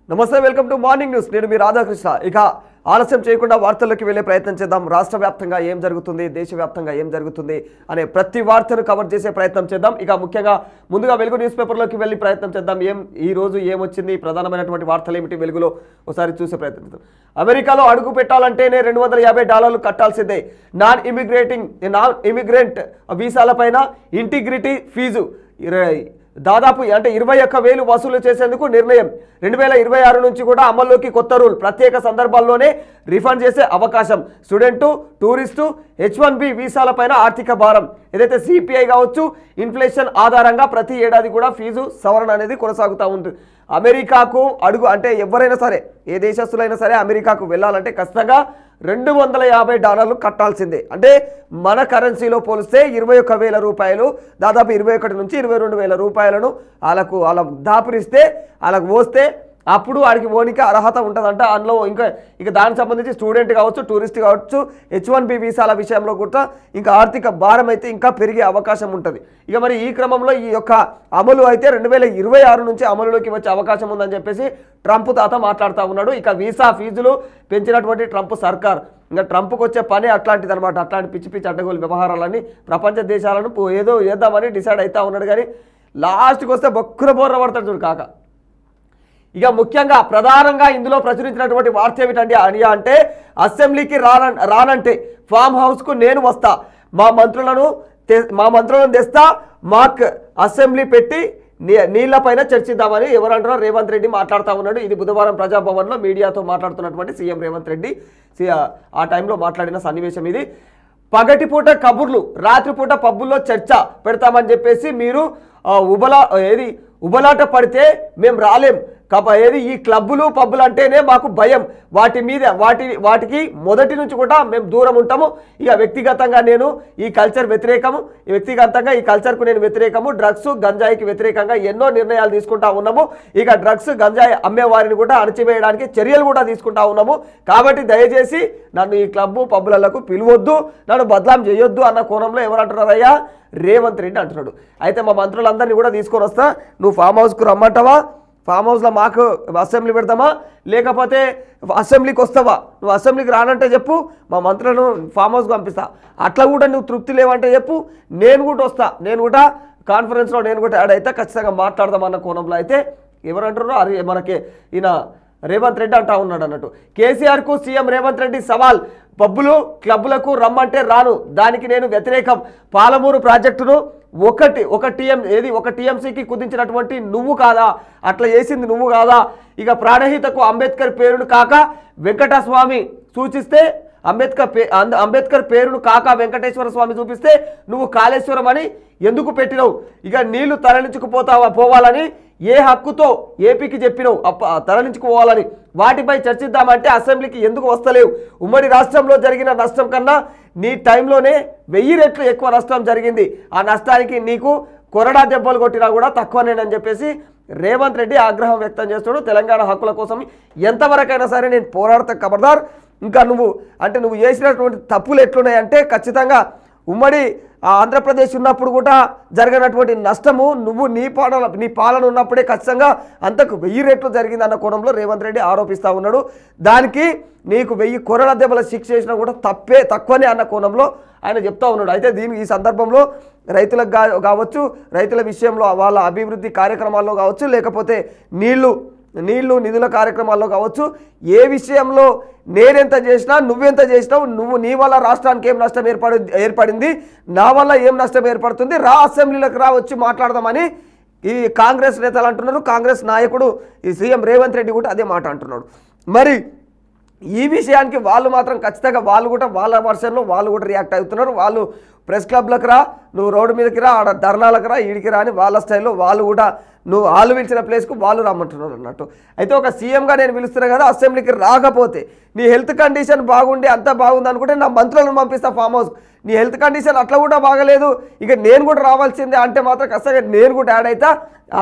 నమస్తే, welcome to morning news. నేను మీ రాధాకృష్ణ. ఇక ఆలస్యం చేయకుండా వార్తల్లోకి వెళ్ళే ప్రయత్నం చేద్దాం. రాష్ట్ర వ్యాప్తంగా ఏం జరుగుతుంది, దేశవ్యాప్తంగా ఏం జరుగుతుంది అనే ప్రతి వార్తను కవర్ చేసే ప్రయత్నం చేద్దాం. ఇక ముఖ్యంగా ముందుగా వెలుగు న్యూస్ పేపర్లోకి వెళ్ళి ప్రయత్నం చేద్దాం. ఈ రోజు ఏమొచ్చింది, ప్రధానమైనటువంటి వార్తలు ఏమిటి వెలుగులో ఒకసారి చూసే ప్రయత్నం చేద్దాం. అమెరికాలో అడుగు పెట్టాలంటేనే $250 కట్టాల్సిందే. నాన్ ఇమిగ్రెంట్ వీసాలపైన ఇంటిగ్రిటీ ఫీజు దాదాపు అంటే 21,000 వసూలు చేసేందుకు నిర్ణయం. 2026 నుంచి కూడా అమల్లోకి కొత్త రూల్. ప్రత్యేక సందర్భాల్లోనే రిఫండ్ చేసే అవకాశం. స్టూడెంటు, టూరిస్టు, H1B వీసాలపైన ఆర్థిక భారం ఏదైతే CPI కావచ్చు, ఇన్ఫ్లేషన్ ఆధారంగా ప్రతి ఏడాది కూడా ఫీజు సవరణ అనేది కొనసాగుతూ ఉంటుంది. అమెరికాకు అడుగు అంటే ఎవరైనా సరే, ఏ దేశస్తులైనా సరే అమెరికాకు వెళ్ళాలంటే ఖచ్చితంగా $250 కట్టాల్సిందే. అంటే మన కరెన్సీలో పోలిస్తే 21,000 రూపాయలు, దాదాపు 21 నుంచి 22,000 రూపాయలను వాళ్ళకు దాపురిస్తే, వాళ్ళకు పోస్తే అప్పుడు వాడికి ఓనికి అర్హత ఉంటుందంట. అందులో ఇంకా దానికి సంబంధించి స్టూడెంట్ కావచ్చు, టూరిస్ట్ కావచ్చు, H1B వీసాల విషయంలో కూడా ఇంకా ఆర్థిక భారం అయితే ఇంకా పెరిగే అవకాశం ఉంటుంది. ఇక మరి ఈ క్రమంలో ఈ యొక్క అమలు అయితే 2026 నుంచి అమలులోకి వచ్చే అవకాశం ఉందని చెప్పేసి ట్రంప్ తాత మాట్లాడుతూ ఉన్నాడు. ఇక వీసా ఫీజులు పెంచినటువంటి ట్రంప్ సర్కార్, ఇంకా ట్రంప్కి వచ్చే పని అట్లాంటిది అనమాట. అట్లాంటి పిచ్చి పిచ్చి అడ్డగోలు వ్యవహారాలన్నీ ప్రపంచ దేశాలను ఏదో చేద్దామని డిసైడ్ అవుతూ ఉన్నాడు. కానీ లాస్ట్కి వస్తే బొక్కున బోర్ర పడతాడు చూడు కాక. ఇక ముఖ్యంగా ప్రధానంగా ఇందులో ప్రచురించినటువంటి వార్త ఏమిటండి అంటే, అసెంబ్లీకి రానంటే ఫామ్ హౌస్కు నేను వస్తా, మా మంత్రులను తెస్తా, మాక్ అసెంబ్లీ పెట్టి నీళ్లపైన చర్చిద్దామని ఎవరంటారో రేవంత్ రెడ్డి మాట్లాడుతూ ఉన్నాడు. ఇది బుధవారం ప్రజాభవన్లో మీడియాతో మాట్లాడుతున్నటువంటి సీఎం రేవంత్ రెడ్డి ఆ టైంలో మాట్లాడిన సన్నివేశం ఇది. పగటిపూట కబుర్లు, రాత్రిపూట పబ్బుల్లో చర్చ పెడతామని చెప్పేసి మీరు ఉబలాట పడితే మేము రాలేం. ఈ క్లబ్బులు పబ్బులు అంటేనే మాకు భయం. వాటికి మొదటి నుంచి కూడా మేము దూరం ఉంటాము. ఇక వ్యక్తిగతంగా నేను ఈ కల్చర్ వ్యతిరేకము, వ్యక్తిగతంగా ఈ కల్చర్కు నేను వ్యతిరేకము. డ్రగ్స్, గంజాయికి వ్యతిరేకంగా ఎన్నో నిర్ణయాలు తీసుకుంటా ఉన్నాము. ఇక డ్రగ్స్, గంజాయి అమ్మే వారిని కూడా అణచివేయడానికి చర్యలు కూడా తీసుకుంటా ఉన్నాము. కాబట్టి దయచేసి నన్ను ఈ క్లబ్బు పబ్బులకు పిలవద్దు, నన్ను బదలాం చేయొద్దు అన్న కోణంలో ఎవరంటున్నారయ్యా, రేవంత్ రెడ్డి అంటున్నాడు. అయితే మా మంత్రులందరినీ కూడా తీసుకొని వస్తా, నువ్వు ఫామ్ హౌస్కు రమ్మంటావా, ఫామ్ హౌస్లో మాకు అసెంబ్లీ పెడతామా, లేకపోతే అసెంబ్లీకి వస్తావా, నువ్వు అసెంబ్లీకి రానంటే చెప్పు, మా మంత్రులను ఫామ్ హౌస్కి పంపిస్తా, అట్లా కూడా నువ్వు తృప్తి లేవంటే చెప్పు, నేను కూడా వస్తా, నేను కూడా కాన్ఫరెన్స్లో నేను కూడా యాడ్ అయితే ఖచ్చితంగా మాట్లాడదామన్న కోణంలో అయితే ఎవరంటారో అది మనకి ఈయన రేవంత్ రెడ్డి అంటా ఉన్నాడు అన్నట్టు. కేసీఆర్కు సీఎం రేవంత్ రెడ్డి సవాల్, పబ్బులు క్లబ్బులకు రమ్మంటే రాను, దానికి నేను వ్యతిరేకం. పాలమూరు ప్రాజెక్టును ఒక టీఎంసీకి కుదించినటువంటి నువ్వు కాదా, అట్లా చేసింది నువ్వు కాదా. ఇక ప్రాణహితకు అంబేద్కర్ పేరును కాక వెంకటస్వామి సూచిస్తే, అంబేద్కర్ పేరును కాక వెంకటేశ్వర స్వామి చూపిస్తే నువ్వు కాళేశ్వరం అని ఎందుకు పెట్టినవు. ఇక నీళ్లు పోవాలని ఏ హక్కుతో ఏపీకి చెప్పినవు తరలించుకుపోవాలని, వాటిపై చర్చిద్దామంటే అసెంబ్లీకి ఎందుకు వస్తలేవు. ఉమ్మడి రాష్ట్రంలో జరిగిన నష్టం కన్నా నీ టైంలోనే 1000 రెట్లు ఎక్కువ నష్టం జరిగింది. ఆ నష్టానికి నీకు కొరడా దెబ్బలు కొట్టినా కూడా తక్కువనేనని చెప్పేసి రేవంత్ రెడ్డి ఆగ్రహం వ్యక్తం చేస్తున్నాడు. తెలంగాణ హక్కుల కోసం ఎంతవరకైనా సరే నేను పోరాడతా ఖబర్దార్. ఇంకా నువ్వు చేసినటువంటి తప్పులు ఎట్లున్నాయంటే, ఖచ్చితంగా ఉమ్మడి ఆంధ్రప్రదేశ్ ఉన్నప్పుడు కూడా జరిగినటువంటి నష్టము నీ పాలన ఉన్నప్పుడే ఖచ్చితంగా అంతకు 1000 రెట్లు జరిగిందన్న కోణంలో రేవంత్ రెడ్డి ఆరోపిస్తూ ఉన్నాడు. దానికి నీకు 1000 కొరడా దెబ్బల శిక్ష చేసినా కూడా తక్కువనే అన్న కోణంలో ఆయన చెప్తా ఉన్నాడు. అయితే ఈ సందర్భంలో రైతులకు కావచ్చు, రైతుల విషయంలో వాళ్ళ అభివృద్ధి కార్యక్రమాల్లో కావచ్చు, లేకపోతే నిధుల కార్యక్రమాల్లో కావచ్చు, ఏ విషయంలో నేనెంత చేసినా నువ్వెంత చేసినావు, నీ వల్ల రాష్ట్రానికి ఏం నష్టం ఏర్పడింది, నా వల్ల ఏం నష్టం ఏర్పడుతుంది, అసెంబ్లీలకు వచ్చి మాట్లాడదామని ఈ కాంగ్రెస్ నేతలు అంటున్నారు. కాంగ్రెస్ నాయకుడు ఈ సీఎం రేవంత్ రెడ్డి కూడా అదే మాట అంటున్నాడు. మరి ఈ విషయానికి వాళ్ళు మాత్రం ఖచ్చితంగా వాళ్ళ వర్షన్లో వాళ్ళు కూడా రియాక్ట్ అవుతున్నారు. వాళ్ళు ప్రెస్ క్లబ్లకు రా, నువ్వు రోడ్డు మీదకి రా, ఆడ ధర్నాలకు రా, ఈడికి రా అని వాళ్ళ స్టైల్లో వాళ్ళు కూడా వాళ్ళు పిలిచిన ప్లేస్కు వాళ్ళు రమ్మంటున్నారు అన్నట్టు. అయితే ఒక సీఎంగా నేను పిలుస్తున్నా కదా, అసెంబ్లీకి రాకపోతే నీ హెల్త్ కండిషన్ బాగుండి అంతా బాగుంది అనుకుంటే నా మంత్రులను పంపిస్తా ఫామ్ హౌస్. నీ హెల్త్ కండిషన్ అట్లా కూడా బాగలేదు, ఇక నేను కూడా రావాల్సిందే అంటే మాత్రం ఖచ్చితంగా నేను కూడా యాడ్ అవుతా.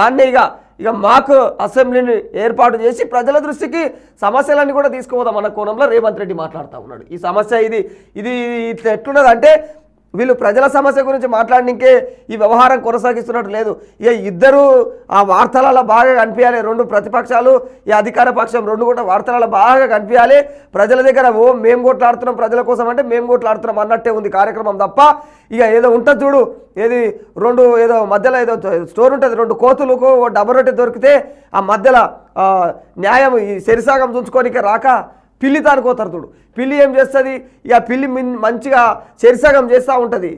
ఆన్నే ఇక మాకు అసెంబ్లీని ఏర్పాటు చేసి ప్రజల దృష్టికి సమస్యలన్నీ కూడా తీసుకుపోదాం అన్న కోణంలో రేవంత్ రెడ్డి మాట్లాడుతూ ఉన్నాడు. ఈ సమస్య ఇది ఎట్లున్నదంటే, వీళ్ళు ప్రజల సమస్య గురించి మాట్లాడనికే ఈ వ్యవహారం కొనసాగిస్తున్నట్టు లేదు. ఇక ఇద్దరు ఆ వార్తలలో బాగా కనిపించాలి, రెండు ప్రతిపక్షాలు ఈ అధికార పక్షం రెండు కూడా వార్తలలో బాగా కనిపించాలి. ప్రజల దగ్గర ఓ మేము కొట్లాడుతున్నాం ప్రజల కోసం అంటే మేము కొట్లాడుతున్నాం అన్నట్టే ఉంది కార్యక్రమం తప్ప ఇక ఏదో ఉంటుంది చూడు, ఏది రెండు ఏదో మధ్యలో ఏదో స్టోర్ ఉంటుంది, రెండు కోతులకు డబ్బు రొట్టె దొరికితే ఆ మధ్యలో న్యాయం ఈ శరిసాగం చూసుకోనికే రాక పిల్లి తానుకోతారు చూడు. పిల్లి ఏం చేస్తుంది, ఇక పిల్లి మంచిగా శరిసగం చేస్తూ ఉంటుంది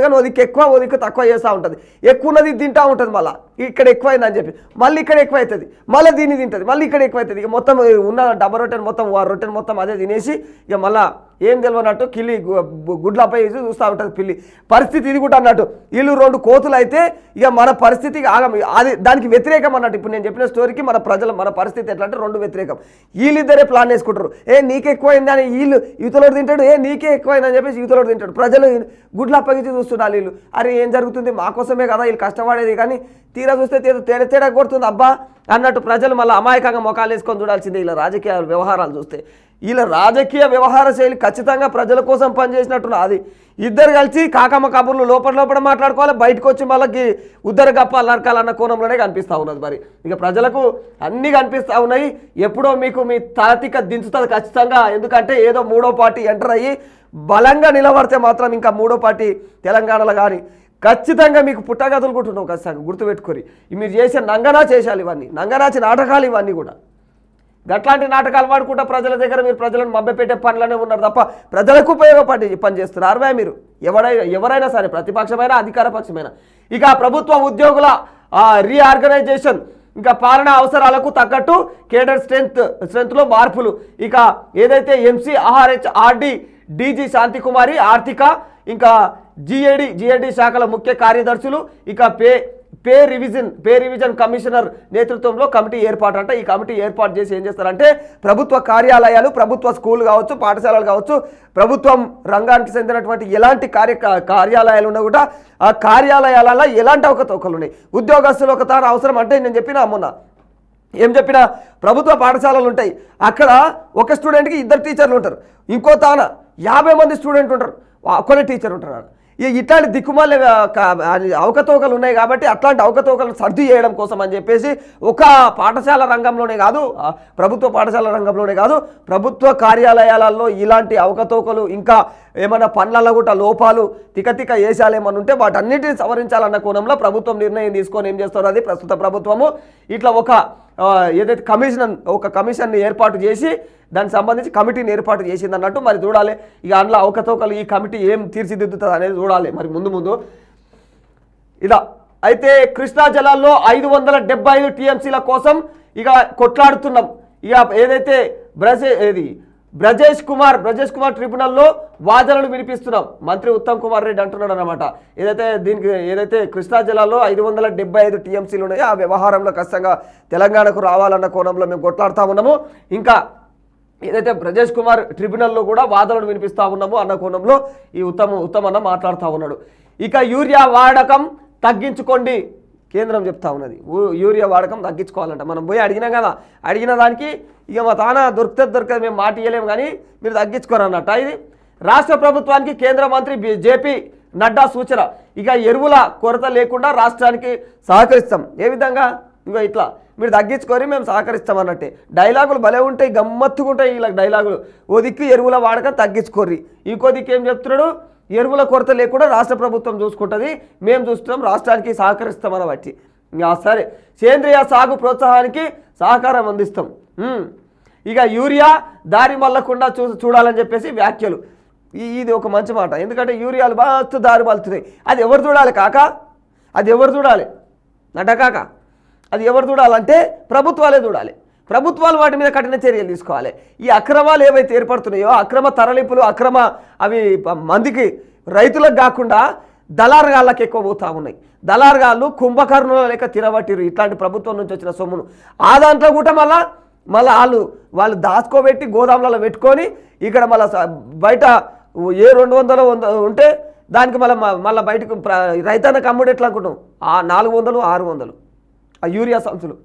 కానీ ఓదికి ఎక్కువ ఓదికి తక్కువ చేస్తూ ఉంటుంది. ఎక్కువ ఉన్నది తింటూ ఉంటుంది, మళ్ళీ ఇక్కడ ఎక్కువైందని చెప్పి మళ్ళీ ఇక్కడ ఎక్కువ అవుతుంది, మళ్ళీ దీన్ని తింటుంది, మళ్ళీ ఇక్కడ ఎక్కువ అవుతుంది. ఇక మొత్తం ఉన్న డబ్బా రొట్టెని మొత్తం రొట్టెని మొత్తం అదే తినేసి ఇక మళ్ళీ ఏం తెలియనట్టు కిల్లి గుడ్లపై చూస్తూ ఉంటుంది పిల్లి. పరిస్థితి ఇది కూడా అన్నట్టు వీళ్ళు రెండు కోతులు అయితే ఇక మన పరిస్థితి అది దానికి వ్యతిరేకం అన్నట్టు. ఇప్పుడు నేను చెప్పిన స్టోరీకి మన పరిస్థితి ఎట్లా అంటే రెండు వ్యతిరేకం. వీళ్ళిద్దరే ప్లాన్ వేసుకుంటారు, నీకు ఎక్కువైందని వీళ్ళు యువతలోడు తింటాడు, నీకే ఎక్కువైందని చెప్పేసి యువతలోడు తింటాడు. ప్రజలు గుడ్లు అప్పగించి చూస్తున్నారు వీళ్ళు, అరే ఏం జరుగుతుంది మా కోసమే కదా వీళ్ళు కష్టపడేది, కానీ తీరా చూస్తే తేడా కొడుతుంది అబ్బా అన్నట్టు ప్రజలు మళ్ళీ అమాయకంగా మొఖాలు వేసుకొని చూడాల్సిందే. ఇలా రాజకీయ వ్యవహారాలు చూస్తే వీళ్ళ రాజకీయ వ్యవహార శైలి ఖచ్చితంగా ప్రజల కోసం పనిచేసినట్టున్నా. అది ఇద్దరు కలిసి కాకమ్మ కబుర్లు లోపల మాట్లాడుకోవాలి, బయటకు వచ్చి వాళ్ళకి ఉద్దర గప్పాలు నరకాలన్న కోణంలోనే కనిపిస్తూ ఉన్నది. మరి ఇక ప్రజలకు అన్నీ కనిపిస్తూ ఉన్నాయి. ఎప్పుడో మీకు మీ తాతిక దించుతుంది ఖచ్చితంగా, ఎందుకంటే ఏదో మూడో పార్టీ ఎంటర్ అయ్యి బలంగా నిలబడితే మాత్రం ఇంకా మూడో పార్టీ తెలంగాణలో కానీ ఖచ్చితంగా మీకు పుట్టగదులుకుంటున్నావు. ఖచ్చితంగా గుర్తుపెట్టుకొని మీరు చేసే నంగనా చేశాలి, ఇవన్నీ నంగనాచి నాటకాలు ఇవన్నీ కూడా. గట్లాంటి నాటకాలు వాడుకుంటా ప్రజల దగ్గర మీరు ప్రజలను మభ్యపెట్టే పనులనే ఉన్నారు తప్ప ప్రజలకు ఉపయోగపడి పని చేస్తున్నారు మీరు ఎవరైనా సరే, ప్రతిపక్షమైనా అధికార పక్షమైనా. ఇక ప్రభుత్వ ఉద్యోగుల రీఆర్గనైజేషన్, ఇంకా పాలనా అవసరాలకు తగ్గట్టు కేడర్ స్ట్రెంత్లో మార్పులు. ఇక ఏదైతే MC RH RD DG Santhi Kumari ఆర్థిక ఇంకా జిఏడి శాఖల ముఖ్య కార్యదర్శులు ఇక పే రివిజన్ కమిషనర్ నేతృత్వంలో కమిటీ ఏర్పాటు అంట. ఈ కమిటీ ఏర్పాటు చేసి ఏం చేస్తారంటే ప్రభుత్వ కార్యాలయాలు, ప్రభుత్వ స్కూల్ కావచ్చు, పాఠశాలలు కావచ్చు, ప్రభుత్వం రంగానికి చెందినటువంటి ఎలాంటి కార్యాలయాలు ఉన్నా కూడా ఆ కార్యాలయాలలో ఎలాంటి అవకతవకలు ఉన్నాయి, ఉద్యోగస్తులు ఒక తాను అవసరం అంటే నేను ఏం చెప్పినా ప్రభుత్వ పాఠశాలలు ఉంటాయి, అక్కడ ఒక స్టూడెంట్కి 2 టీచర్లు ఉంటారు, ఇంకో తాన 50 మంది స్టూడెంట్ ఉంటారు, ఒక్కనే టీచర్ ఉంటారు. ఇట్లాంటి దిక్కుమాలే అవకతవకలు ఉన్నాయి కాబట్టి అట్లాంటి అవకతవకలను సర్ది చేయడం కోసం అని చెప్పేసి ఒక పాఠశాల రంగంలోనే కాదు, ప్రభుత్వ పాఠశాల రంగంలోనే కాదు, ప్రభుత్వ కార్యాలయాలలో ఇలాంటి అవకతవకలు ఇంకా ఏమైనా పనులలో కూడా లోపాలు తిక వేసాలు ఏమన్నా ఉంటే వాటన్నిటిని సవరించాలన్న కోణంలో ప్రభుత్వం నిర్ణయం తీసుకొని ఏం చేస్తారు, అది ప్రస్తుత ప్రభుత్వము ఇట్లా ఏదైతే కమిషన్ని ఏర్పాటు చేసి దానికి సంబంధించి కమిటీని ఏర్పాటు చేసింది అన్నట్టు. మరి చూడాలి ఇక అందులో అవకతవకలు ఈ కమిటీ ఏం తీర్చిదిద్దుతుంది అనేది చూడాలి మరి ముందు ఇదా. అయితే కృష్ణా జలాల్లో 575 టీఎంసీల కోసం ఇక కొట్లాడుతున్నాం. ఇక ఏదైతే బ్రజేష్ కుమార్ ట్రిబ్యునల్లో వాదనలు వినిపిస్తున్నాం. మంత్రి ఉత్తమ్ కుమార్ రెడ్డి అంటున్నాడు అనమాట. ఏదైతే కృష్ణా జిల్లాలో 575 టీఎంసీలు ఉన్నాయో ఆ వ్యవహారంలో ఖచ్చితంగా తెలంగాణకు రావాలన్న కోణంలో మేము కొట్లాడుతూ ఉన్నాము. ఇంకా ఏదైతే బ్రజేష్ కుమార్ ట్రిబ్యునల్లో కూడా వాదనలు వినిపిస్తూ ఉన్నాము అన్న కోణంలో ఈ ఉత్తమ్ అన్న మాట్లాడుతూ ఉన్నాడు. ఇక యూరియా వాడకం తగ్గించుకోండి కేంద్రం చెప్తా ఉన్నది. యూరియా వాడకం తగ్గించుకోవాలంట. మనం పోయి అడిగినాం కదా, అడిగిన దానికి ఇక మా తాన దొరకదు మేము మాట ఇవ్వలేము కానీ మీరు తగ్గించుకోరన్నట్ట. ఇది రాష్ట్ర ప్రభుత్వానికి కేంద్ర మంత్రి జేపీ నడ్డా సూచన. ఇక ఎరువుల కొరత లేకుండా రాష్ట్రానికి సహకరిస్తాం. ఏ విధంగా? ఇక ఇట్లా మీరు తగ్గించుకొని మేము సహకరిస్తాం అన్నట్టే. డైలాగులు భలే ఉంటాయి, గమ్మత్తుగా ఉంటాయి ఇలా డైలాగులు. ఓ దిక్కు ఎరువుల వాడకం తగ్గించుకోర్రి, ఇంకో దిక్కు ఏం చెప్తున్నాడు, ఎరువుల కొరత లేకుండా రాష్ట్ర ప్రభుత్వం చూసుకుంటుంది, మేము చూస్తున్నాం, రాష్ట్రానికి సహకరిస్తామని బట్టి. సరే, సేంద్రియ సాగు ప్రోత్సాహానికి సహకారం అందిస్తాం. ఇక యూరియా దారి మళ్ళకుండా చూడాలని చెప్పేసి వ్యాఖ్యలు. ఇది ఒక మంచి మాట, ఎందుకంటే యూరియాలు బాగా దారి మలుతున్నాయి. అది ఎవరు చూడాలి కాక? అది ఎవరు చూడాలి నటకాక? అది ఎవరు చూడాలంటే ప్రభుత్వాలే చూడాలి. ప్రభుత్వాలు వాటి మీద కఠిన చర్యలు తీసుకోవాలి. ఈ అక్రమాలు ఏవైతే ఏర్పడుతున్నాయో, అక్రమ తరలింపులు, అవి మందికి రైతులకు కాకుండా దళారుగాళ్ళకి ఎక్కువ పోతూ ఉన్నాయి. దళారుగాళ్ళు కుంభకర్ణుల లెక్క తిరబట్టిరు ఇట్లాంటి ప్రభుత్వం నుంచి వచ్చిన సొమ్మును. ఆ దాంట్లో కూడా మళ్ళీ వాళ్ళు దాచుకోబెట్టి గోదాములలో పెట్టుకొని ఇక్కడ మళ్ళీ బయట ఏ 200 ఉంటే దానికి మళ్ళీ బయటకు రైతానికి అమ్ముడు ఎట్లా అనుకుంటాం, 400 600 ఆ యూరియా సంచులు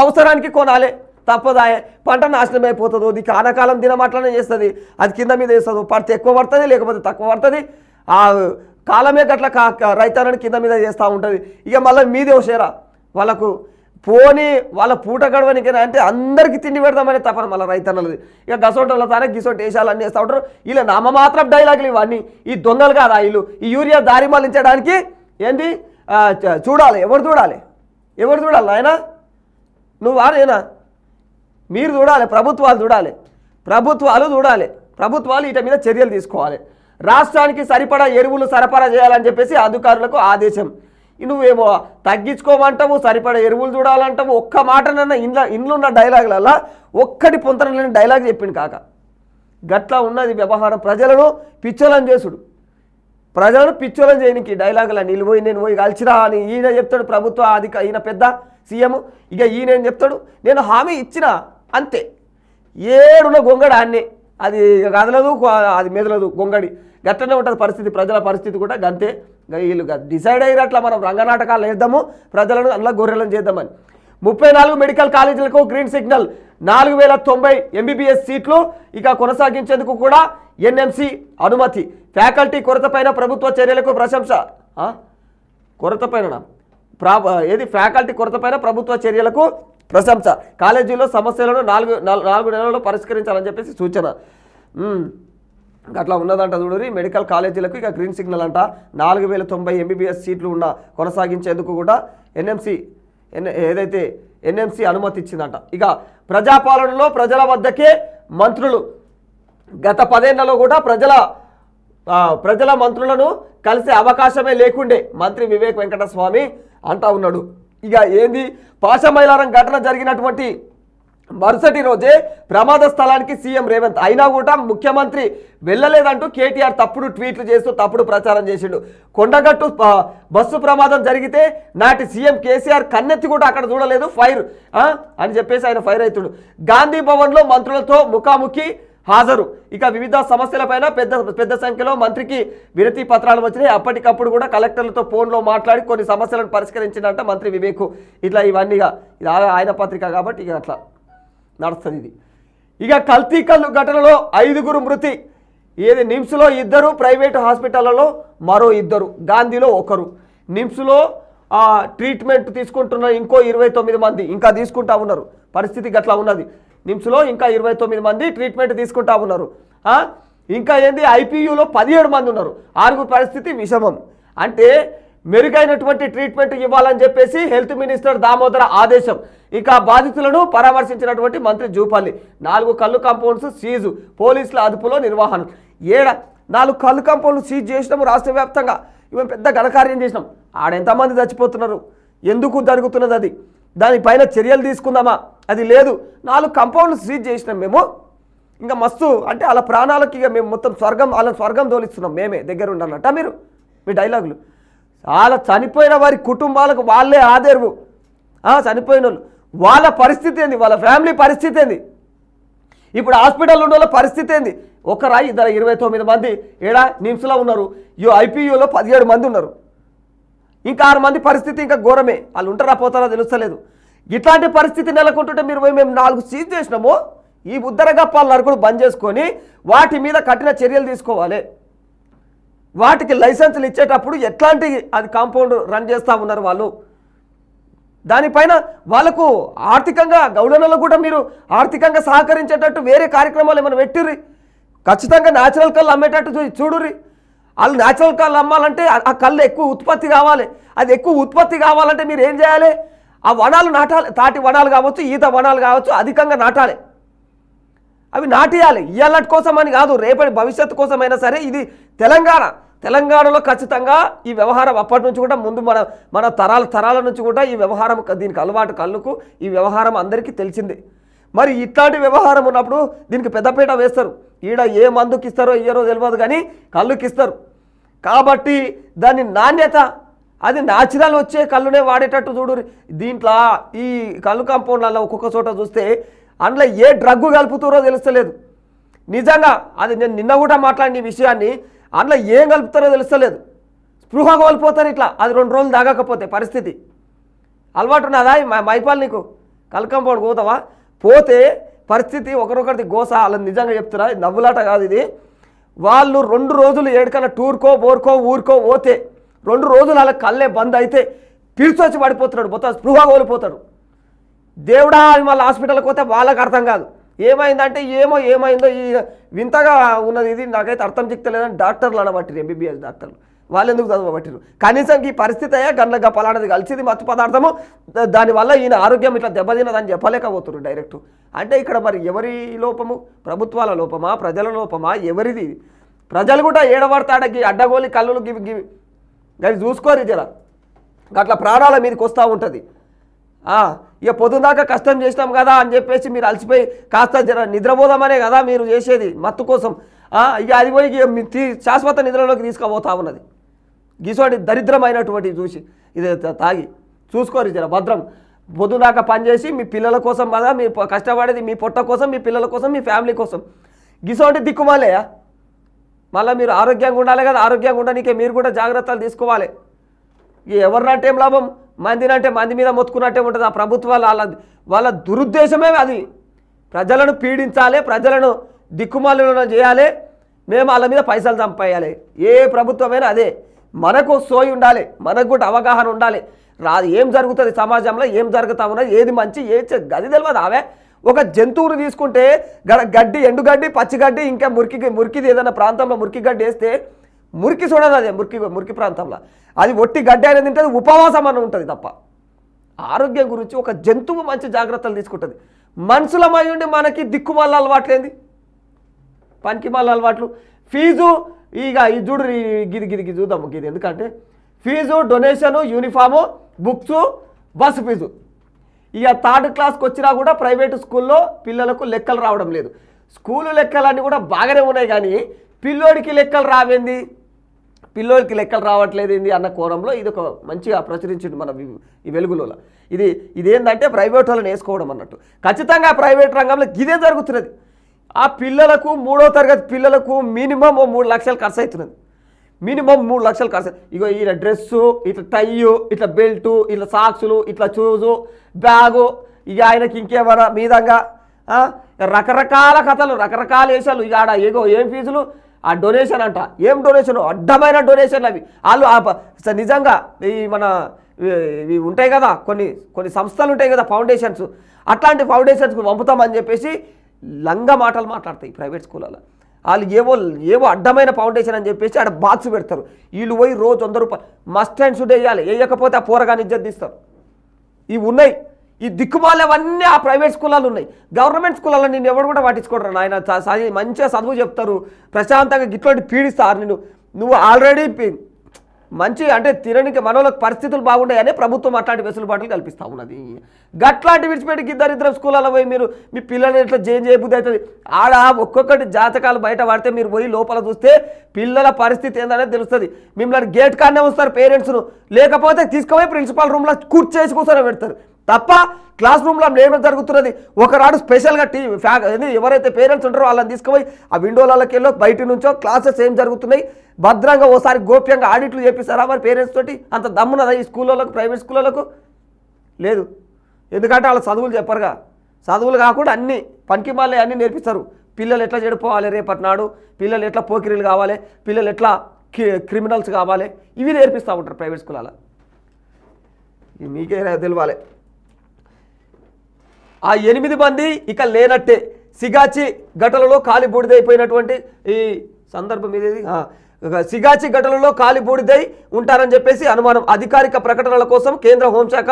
అవసరానికి కొనాలి, తప్పదాయే. పంట నాశనం అయిపోతుంది. అది కానకాలం దినం అట్లనే చేస్తుంది, అది కింద మీద వేస్తుంది. పడితే ఎక్కువ పడుతుంది, లేకపోతే తక్కువ పడుతుంది. ఆ కాలమే గట్ల రైతాన్ని కింద మీద చేస్తూ ఉంటుంది. ఇక మళ్ళీ మీదే షేరా వాళ్ళకు పోని వాళ్ళ పూట గడవనికైనా అంటే అందరికీ తిండి పెడదామనే తప్పన మళ్ళీ రైతన్నలది. ఇక గసోటోళ్ళ తానే గిసోటి వేషాలు అన్నీ వేస్తూ ఉంటారు. ఇలా నామమాత్రం డైలాగులు ఇవన్నీ. ఈ దొంగలు కాదా వీళ్ళు? ఈ యూరియా దారి మళ్లించడానికి ఏంది చూడాలి. ఎవరు చూడాలి ఆయన? నువ్వు నేనా? మీరు చూడాలి, ప్రభుత్వాలు చూడాలి. ప్రభుత్వాలు వీటి మీద చర్యలు తీసుకోవాలి. రాష్ట్రానికి సరిపడా ఎరువులు సరఫరా చేయాలని చెప్పేసి అధికారులకు ఆదేశం. నువ్వేమో తగ్గించుకోమంటావు, సరిపడా ఎరువులు చూడాలంటావు. ఒక్క మాటనన్నా ఇండ్లు ఉన్న డైలాగులలో ఒక్కటి పొంతనలేని డైలాగ్ చెప్పిండు కాక. గట్లా ఉన్నది వ్యవహారం. ప్రజలను పిచ్చోలని చేసుడు, ప్రజలను పిచ్చోలని చేయనికి డైలాగులు నేను పోయి కలిసిరా అని ఈయన చెప్తాడు. ప్రభుత్వ ఈయన పెద్ద సీఎం. ఇక ఈయన చెప్తాడు నేను హామీ ఇచ్చిన అంతే. ఏడున్న గొంగడి అన్నీ అది కదలదు, అది మెదలదు గొంగడి. గట్టనే ఉంటుంది పరిస్థితి. ప్రజల పరిస్థితి కూడా గంతే. వీళ్ళు డిసైడ్ అయ్యారు అట్లా మనం రంగనాటకాలు వేద్దాము, ప్రజలను అందులో గొర్రెలను చేద్దామని. 34 మెడికల్ కాలేజీలకు గ్రీన్ సిగ్నల్. 4090 ఎంబీబీఎస్ సీట్లు ఇక కొనసాగించేందుకు కూడా ఎన్ఎంసీ అనుమతి. ఫ్యాకల్టీ కొరతపైన ప్రభుత్వ చర్యలకు ప్రశంస. ఫ్యాకల్టీ కొరతపైన ప్రభుత్వ చర్యలకు ప్రశంస. కాలేజీలో సమస్యలను 4 నెలల్లో పరిష్కరించాలని చెప్పేసి సూచన. అట్లా ఉన్నదంట చూడరి. మెడికల్ కాలేజీలకు ఇక గ్రీన్ సిగ్నల్ అంట. 4090 ఎంబీబీఎస్ సీట్లు ఉన్న కొనసాగించేందుకు కూడా ఎన్ఎంసీ అనుమతి ఇచ్చిందంట. ఇక ప్రజాపాలనలో ప్రజల వద్దకే మంత్రులు. గత 10 ఏళ్లలో కూడా ప్రజల మంత్రులను కలిసే అవకాశమే లేకుండే మంత్రి వివేక్ వెంకటస్వామి అంటా ఉన్నాడు. ఇక ఏంది పాశమైలారం ఘటన జరిగినటువంటి మరుసటి రోజే ప్రమాద స్థలానికి సీఎం రేవంత్ అయినా కూడా ముఖ్యమంత్రి వెళ్ళలేదంటూ కేటీఆర్ తప్పుడు ట్వీట్లు చేస్తూ తప్పుడు ప్రచారం చేసిండు. కొండగట్టు బస్సు ప్రమాదం జరిగితే నాటి సీఎం కేసీఆర్ కన్నెత్తి కూడా అక్కడ చూడలేదు, ఫైర్ అని చెప్పేసి ఆయన ఫైర్ అవుతుడు. గాంధీ భవన్లో మంత్రులతో ముఖాముఖి హాజరు. ఇక వివిధ సమస్యలపైన పెద్ద సంఖ్యలో మంత్రికి వినతి పత్రాలు వచ్చినాయి. అప్పటికప్పుడు కూడా కలెక్టర్లతో ఫోన్లో మాట్లాడి కొన్ని సమస్యలను పరిష్కరించిందంట మంత్రి వివేక్. ఇట్లా ఇవన్నీగా ఇది ఆయన పత్రిక కాబట్టి ఇక అట్లా నడుస్తుంది ఇది. ఇక కల్తీ కల్లు ఘటనలో 5గురు మృతి. ఏది నిమ్స్లో 2, ప్రైవేటు హాస్పిటళ్లలో మరో 2, గాంధీలో 1. నిమ్స్లో ట్రీట్మెంట్ తీసుకుంటున్న ఇంకో 29 మంది ఇంకా తీసుకుంటా ఉన్నారు. పరిస్థితి గట్లా ఉన్నది. నిమ్స్లో ఇంకా 29 మంది ట్రీట్మెంట్ తీసుకుంటా ఉన్నారు. ఇంకా ఏంది ఐపీయూలో 17 మంది ఉన్నారు. 6 పరిస్థితి విషమం. అంటే మెరుగైనటువంటి ట్రీట్మెంట్ ఇవ్వాలని చెప్పేసి హెల్త్ మినిస్టర్ దామోదర ఆదేశం. ఇక బాధితులను పరామర్శించినటువంటి మంత్రి జూపల్లి. 4 కళ్ళు కాంపౌండ్స్ సీజు, పోలీసుల అదుపులో నిర్వహణ. 4 కళ్ళు కాంపౌండ్లు సీజ్ చేసినాము రాష్ట్ర వ్యాప్తంగా. ఇవి పెద్ద ఘనకార్యం చేసినాం. ఆడెంతమంది చచ్చిపోతున్నారు, ఎందుకు జరుగుతున్నది అది, దానిపైన చర్యలు తీసుకుందామా, అది లేదు. 4 కాంపౌండ్లు సీజ్ చేసినాం మేము. ఇంకా మస్తు అంటే అలా ప్రాణాలకి ఇక మేము మొత్తం స్వర్గం తోలిస్తున్నాం మేమే దగ్గర ఉండన్నట్ట మీరు మీ డైలాగులు. చాలా చనిపోయిన వారి కుటుంబాలకు వాళ్ళే ఆదేరువు. చనిపోయిన వాళ్ళ పరిస్థితి ఏంది, వాళ్ళ ఫ్యామిలీ పరిస్థితి ఏంది, ఇప్పుడు హాస్పిటల్ ఉన్న వాళ్ళ పరిస్థితి ఏంది. 29 మంది ఏడా నిమ్స్లో ఉన్నారు. ఐపీయూలో 17 మంది ఉన్నారు. ఇంకా 6 మంది పరిస్థితి ఇంకా ఘోరమే. వాళ్ళు ఉంటారా పోతారా తెలుస్తలేదు. ఇట్లాంటి పరిస్థితి నెలకొంటుంటే మీరు మేము 4 సీజ్ చేసినాము. ఈ ఉద్దరగప్పాల నరకుడు బంద్ చేసుకొని వాటి మీద కఠిన చర్యలు తీసుకోవాలి. వాటికి లైసెన్సులు ఇచ్చేటప్పుడు ఎట్లాంటి అది కాంపౌండ్ రన్ చేస్తూ ఉన్నారు వాళ్ళు. దానిపైన వాళ్ళకు ఆర్థికంగా గౌడనలో కూడా మీరు ఆర్థికంగా సహకరించేటట్టు వేరే కార్యక్రమాలు ఏమైనా పెట్టిర్రి. ఖచ్చితంగా న్యాచురల్ కళ్ళు అమ్మేటట్టు చూడుర్రి. వాళ్ళు న్యాచురల్ కళ్ళు అమ్మాలంటే ఆ కళ్ళు ఎక్కువ ఉత్పత్తి కావాలి. అది ఎక్కువ ఉత్పత్తి కావాలంటే మీరు ఏం చేయాలి, ఆ వనాలు నాటాలి. తాటి వనాలు కావచ్చు, ఈత వనాలు కావచ్చు, అధికంగా నాటాలి. అవి నాటియాలి. ఇయ్యాలటి కోసం అని కాదు, రేపటి భవిష్యత్తు కోసమైనా సరే. ఇది తెలంగాణలో ఖచ్చితంగా ఈ వ్యవహారం అప్పటి నుంచి కూడా ముందు మన తరాల నుంచి కూడా ఈ వ్యవహారం దీనికి అలవాటు కళ్ళుకు ఈ వ్యవహారం అందరికీ తెలిసిందే. మరి ఇట్లాంటి వ్యవహారం ఉన్నప్పుడు దీనికి పెద్దపీట వేస్తారు. ఈడ ఏ మందుకి ఇస్తారో ఇయ్యరో తెలియదు కానీ కళ్ళుకి ఇస్తారు. కాబట్టి దాని నాణ్యత అది న్యాచురల్ వచ్చే కళ్ళునే వాడేటట్టు చూడు. దీంట్లో ఈ కళ్ళు కాంపౌండ్లలో ఒక్కొక్క చోట చూస్తే అందులో ఏ డ్రగ్గు కలుపుతారో తెలుస్తలేదు. నిజంగా అది నేను నిన్న కూడా మాట్లాడిన ఈ విషయాన్ని. అందులో ఏం కలుపుతారో తెలుస్తలేదు. స్పృహ కోల్పోతారు ఇట్లా అది 2 రోజులు తాగకపోతే. పరిస్థితి అలవాటు ఉన్నదా మైపాల్ నీకు? కళ్ళు కాంపౌండ్ పోతావా? పోతే పరిస్థితి ఒకరొకరిది గోస. అలా నిజంగా చెప్తున్నా, నవ్వులాట కాదు ఇది. వాళ్ళు 2 రోజులు ఏడుకన్నా టూర్కో బోర్కో ఊరికో పోతే 2 రోజులు అలా కళ్ళే బంద్ అయితే పిలిచొచ్చి పడిపోతున్నాడు, మొత్తం స్పృహ కోల్పోతాడు. దేవుడా అని వాళ్ళ హాస్పిటల్కి పోతే వాళ్ళకి అర్థం కాదు ఏమైందంటే ఏమైందో ఈ వింతగా ఉన్నది, ఇది నాకైతే అర్థం చిక్కలేదని డాక్టర్లు అనబట్టిరు, ఎంబీబీఎస్ డాక్టర్లు. వాళ్ళు ఎందుకు చదవబట్టిరు? కనీసం ఈ పరిస్థితి అయ్యా గంటగా పలానది కలిసిది మత్తు పదార్థము, దానివల్ల ఈయన ఆరోగ్యం ఇట్లా దెబ్బతిన్నదని చెప్పలేకపోతున్నారు డైరెక్ట్. అంటే ఇక్కడ మరి ఎవరి లోపము? ప్రభుత్వాల లోపమా, ప్రజల లోపమా, ఎవరిది? ప్రజలు కూడా ఏడబడతాడకి అడ్డగోలి కళ్ళులు గివి అవి చూసుకోరు జర, అట్లా ప్రాణాల మీదకి వస్తూ ఉంటుంది. ఇక పొద్దుదాకా కష్టం చేసినాం కదా అని చెప్పేసి మీరు అలసిపోయి కాస్త జర నిద్రపోదామనే కదా మీరు చేసేది మత్తు కోసం. ఇక అది పోయి శాశ్వత నిద్రలోకి తీసుకుపోతా ఉన్నది. గీసోటి దరిద్రమైనటువంటి చూసి ఇది తాగి చూసుకోరు జర భద్రం. పొద్దుదాకా పనిచేసి మీ పిల్లల కోసం కదా మీరు కష్టపడేది, మీ పొట్ట కోసం, మీ పిల్లల కోసం, మీ ఫ్యామిలీ కోసం. గీసోటి దిక్కుమాలే మళ్ళీ మీరు ఆరోగ్యంగా ఉండాలి కదా, ఆరోగ్యంగా ఉండడానికే మీరు కూడా జాగ్రత్తలు తీసుకోవాలి. ఎవరినంటే ఏం లాభం? మందినంటే మంది మీద మొత్తుకున్నట్టే ఉంటుంది. ఆ ప్రభుత్వాలు వాళ్ళ దురుద్దేశమే అది, ప్రజలను పీడించాలి, ప్రజలను దిక్కుమాలను చేయాలి, మేము వాళ్ళ మీద పైసలు సంపాయాలి. ఏ ప్రభుత్వమైనా అదే. మనకు సోయి ఉండాలి, మనకు కూడా అవగాహన ఉండాలి. ఏం జరుగుతుంది సమాజంలో, ఏం జరుగుతా ఉన్నది, ఏది మంచి ఏది గది తెలియదు. అవే ఒక జంతువును తీసుకుంటే గడ్డి, ఎండుగడ్డి, పచ్చిగడ్డి, ఇంకా మురికిది ఏదైనా ప్రాంతంలో మురికి గడ్డి వేస్తే మురికి చూడదు, అదే మురికి ప్రాంతంలో అది ఒట్టి గడ్డి అనేది తింటుంది, ఉపవాసం అని ఉంటుంది తప్ప. ఆరోగ్యం గురించి ఒక జంతువు మంచి జాగ్రత్తలు తీసుకుంటుంది. మనుషులమై ఉండి మనకి దిక్కుమాల అలవాట్లేంది, పనికి మళ్ళీ అలవాట్లు. ఫీజు ఇక ఇది చూడు, గిది చూద్దాము గిది. ఎందుకంటే fee, donation, uniform, books, bus fee. ఇక 3rd క్లాస్కి వచ్చినా కూడా ప్రైవేటు స్కూల్లో పిల్లలకు లెక్కలు రావడం లేదు. స్కూలు లెక్కలన్నీ కూడా బాగానే ఉన్నాయి, కానీ పిల్లోడికి లెక్కలు రావేంది, పిల్లోడికి లెక్కలు రావట్లేదు ఏంది అన్న కోణంలో ఇది ఒక మంచిగా ప్రచురించింది మన ఈ వెలుగులో. ఇదేంటంటే ప్రైవేట్ వాళ్ళని వేసుకోవడం అన్నట్టు. ఖచ్చితంగా ప్రైవేట్ రంగంలో ఇదే జరుగుతున్నది. ఆ పిల్లలకు 3వ తరగతి పిల్లలకు మినిమం 3 లక్షలు ఖర్చు అవుతున్నది, మినిమం 3 లక్షలు ఖర్చు. ఇగో ఇలా డ్రెస్సు, ఇట్లా టైయు, ఇట్లా బెల్టు, ఇట్లా సాక్సులు, ఇట్లా షూజు, బ్యాగు, ఇక ఆయనకి ఇంకేమన్నా మీదంగా రకరకాల కథలు, రకరకాల వేషాలు. ఇక ఆడ ఏం ఫీజులు, ఆ డొనేషన్ అంట, ఏం డొనేషన్, అడ్డమైన డొనేషన్లు అవి. వాళ్ళు నిజంగా ఈ మన ఇవి ఉంటాయి కదా, కొన్ని సంస్థలు ఉంటాయి కదా ఫౌండేషన్స్, అట్లాంటి ఫౌండేషన్స్కి పంపుతామని చెప్పేసి లంగ మాటలు మాట్లాడతాయి ప్రైవేట్ స్కూళ్ళలో. వాళ్ళు ఏవో అడ్డమైన ఫౌండేషన్ అని చెప్పేసి ఆడ బాక్స్ పెడతారు. వీళ్ళు పోయి రోజు 100 రూపాయలు మస్ట్ అండ్ షుడ్ వేయాలి, వేయకపోతే ఆ పోరగాని ఇజ్జత్ తీస్తారు. ఇవి ఉన్నాయి, ఈ దిక్కుమాలవన్నీ ఆ ప్రైవేట్ స్కూళ్ళలో ఉన్నాయి. గవర్నమెంట్ స్కూళ్ళలో నేను ఎవరు కూడా పట్టించుకోవడం. ఆయన మంచిగా చదువు చెప్తారు, ప్రశాంతంగా గిట్లాంటి పీడిస్తారు. నువ్వు ఆల్రెడీ మంచి అంటే తినడానికి మనోళ్ళకి పరిస్థితులు బాగుంటాయని ప్రభుత్వం అట్లాంటి వెసులుబాట్లు కల్పిస్తూ ఉన్నది. గట్లాంటి విడిచిపెట్టి ఇద్దరు స్కూళ్ళలో పోయి మీరు మీ పిల్లల్ని ఎట్లా చేయబుద్ధి అవుతుంది. ఆడ ఒక్కొక్కటి జాతకాలు బయట పడితే మీరు పోయి లోపల చూస్తే పిల్లల పరిస్థితి ఏందనేది తెలుస్తుంది. మిమ్మల్ని గేట్ కాడనే వస్తారు పేరెంట్స్ను, లేకపోతే తీసుకుపోయి ప్రిన్సిపాల్ రూమ్లో కూర్చేసి కూర్చొని పెడతారు తప్ప క్లాస్ రూమ్లో ఏమో జరుగుతున్నది. ఒకరాడు స్పెషల్గా ఎవరైతే పేరెంట్స్ ఉంటారో వాళ్ళని తీసుకుపోయి ఆ విండోలకి వెళ్ళో బయట నుంచో క్లాసెస్ ఏం జరుగుతున్నాయి భద్రంగా ఓసారి గోప్యంగా ఆడిట్లు చేపిస్తారా మరి పేరెంట్స్ తోటి? అంత దమ్మున్నదా ఈ స్కూళ్ళకు, ప్రైవేట్ స్కూళ్ళకు? లేదు. ఎందుకంటే వాళ్ళ చదువులు చెప్పరుగా. చదువులు కాకుండా అన్నీ పనికిమాలే అన్నీ నేర్పిస్తారు. పిల్లలు ఎట్లా చెడిపోవాలి రేపటి నాడు, పిల్లలు ఎట్లా పోకిరీలు కావాలి, పిల్లలు ఎట్లా క్రిమినల్స్ కావాలి, ఇవి నేర్పిస్తూ ఉంటారు ప్రైవేట్ స్కూళ్ళలో. మీకే తెలియాలి. ఆ 8 మంది ఇక లేనట్టే. సిగాచి ఘటనలో కాలి బూడిదైపోయినటువంటి ఈ సందర్భం ఇదేది. సిగాచి ఘటనలో కాలి బూడిదై ఉంటారని చెప్పేసి అనుమానం. అధికారిక ప్రకటనల కోసం కేంద్ర హోంశాఖ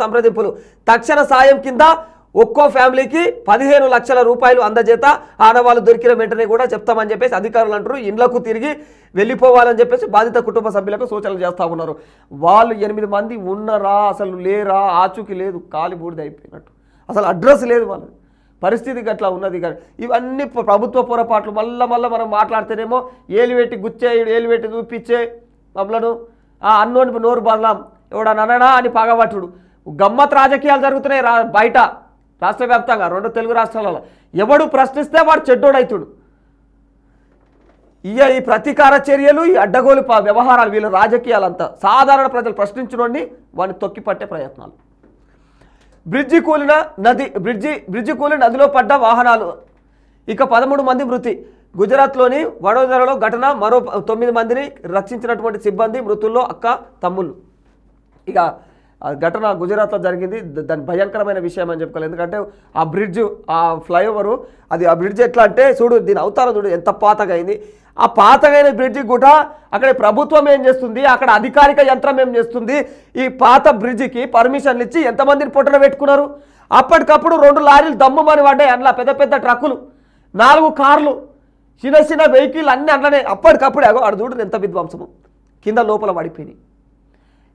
సంప్రదింపులు. తక్షణ సాయం కింద ఒక్కో ఫ్యామిలీకి 15 లక్షల రూపాయలు అందజేత. ఆడవాళ్ళు దొరికిన వెంటనే కూడా చెప్తామని చెప్పేసి అధికారులు అంటారు. ఇండ్లకు తిరిగి వెళ్ళిపోవాలని చెప్పేసి బాధిత కుటుంబ సభ్యులకు సూచనలు చేస్తూ ఉన్నారు. వాళ్ళు 8 మంది ఉన్నరా, అసలు లేరా, ఆచూకీ లేదు, కాలి బూడిద అయిపోయినట్టు, అసలు అడ్రస్ లేదు వాళ్ళ పరిస్థితి అట్లా ఉన్నది. కానీ ఇవన్నీ ప్రభుత్వ పొరపాట్లు. మళ్ళీ మనం మాట్లాడితేనేమో ఏలివెట్టి గుచ్చేయుడు, ఏలివెట్టి చూపించే మమ్మలను అన్నోని నోరు బదలాం ఎవడనడా అని పగబట్టుడు. గమ్మత్ రాజకీయాలు జరుగుతున్నాయి బయట రాష్ట్ర వ్యాప్తంగా 2 తెలుగు రాష్ట్రాలలో. ఎవడు ప్రశ్నిస్తే వాడు చెడ్డోడవుతుడు. ఈ ప్రతీకార చర్యలు, ఈ అడ్డగోలు వ్యవహారాలు, వీళ్ళ రాజకీయాలంతా సాధారణ ప్రజలు ప్రశ్నించడాన్ని వాడిని తొక్కిపట్టే ప్రయత్నాలు. బ్రిడ్జి కూలి నదిలో పడ్డ వాహనాలు. ఇక 13 మంది మృతి. గుజరాత్లోని వడోదరలో ఘటన, మరో 9 మందిని రక్షించినటువంటి సిబ్బంది మృతుల్లో అక్క తమ్ముళ్ళు. ఇక ఆ ఘటన గుజరాత్లో జరిగింది. దాని భయంకరమైన విషయం అని చెప్పుకోవాలి. ఎందుకంటే ఆ బ్రిడ్జ్, ఆ ఫ్లైఓవరు, ఆ బ్రిడ్జ్ ఎట్లా అంటే చూడు, దీని అవతారం చూడు ఎంత పాతగా అయింది. ఆ పాతగైన బ్రిడ్జి కూడా అక్కడ ప్రభుత్వం ఏం చేస్తుంది, అక్కడ అధికారిక యంత్రం ఏం చేస్తుంది, ఈ పాత బ్రిడ్జికి పర్మిషన్లు ఇచ్చి ఎంతమందిని పొట్టన పెట్టుకున్నారు. అప్పటికప్పుడు 2 లారీలు దమ్ముమని పడ్డాయి, అందులో పెద్ద పెద్ద ట్రక్కులు, 4 కార్లు, చిన్న చిన్న వెహికల్ అన్నీ అట్లనే అప్పటికప్పుడు. అక్కడ చూడు ఎంత విధ్వంసము, కింద లోపల పడిపోయినాయి.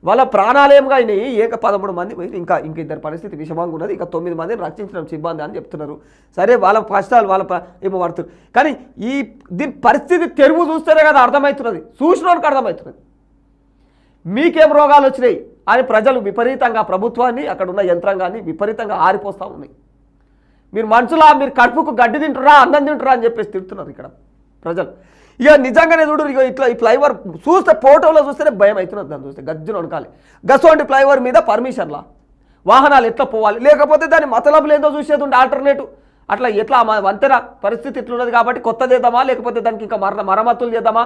వాళ్ళ ప్రాణాలయంగా అయినాయి. 13 మంది పోయి, ఇంకా ఇద్దరు పరిస్థితి విషమంగా ఉన్నది. ఇంకా 9 మందిని రక్షించడం సిబ్బంది అని చెప్తున్నారు. సరే, వాళ్ళ కష్టాలు వాళ్ళ ఏమో పడుతున్నారు. కానీ దీని పరిస్థితి తెరువు చూస్తేనే కదా అర్థమవుతున్నది, చూసినోనికి అర్థమవుతున్నది. మీకేం రోగాలు వచ్చినాయి అని ప్రజలు విపరీతంగా ప్రభుత్వాన్ని, అక్కడ ఉన్న యంత్రాంగాన్ని విపరీతంగా ఆరిపోస్తూ ఉన్నాయి. మీరు మనుషులా, మీరు కడుపుకు గడ్డి తింటురా, అన్నం తింటురా అని చెప్పేసి తిడుతున్నారు ఇక్కడ ప్రజలు. ఇక నిజంగానే చూడు, ఇక ఇట్లా ఈ ఫ్లైఓవర్ చూస్తే, ఫోటోలో చూస్తేనే భయం అవుతున్నది. దాన్ని చూస్తే గజ్జును వణకాలి. గసోంటి ఫ్లైఓవర్ మీద పర్మిషన్లా వాహనాలు ఎట్లా పోవాలి, లేకపోతే దాని మతలబులు ఏందో చూసేది ఉండే ఆల్టర్నేటివ్. అట్లా ఎట్లా వంతెన పరిస్థితి ఇట్లున్నది కాబట్టి కొత్తది చేద్దామా, లేకపోతే దానికి ఇంకా మరమ్మతులు చేద్దామా,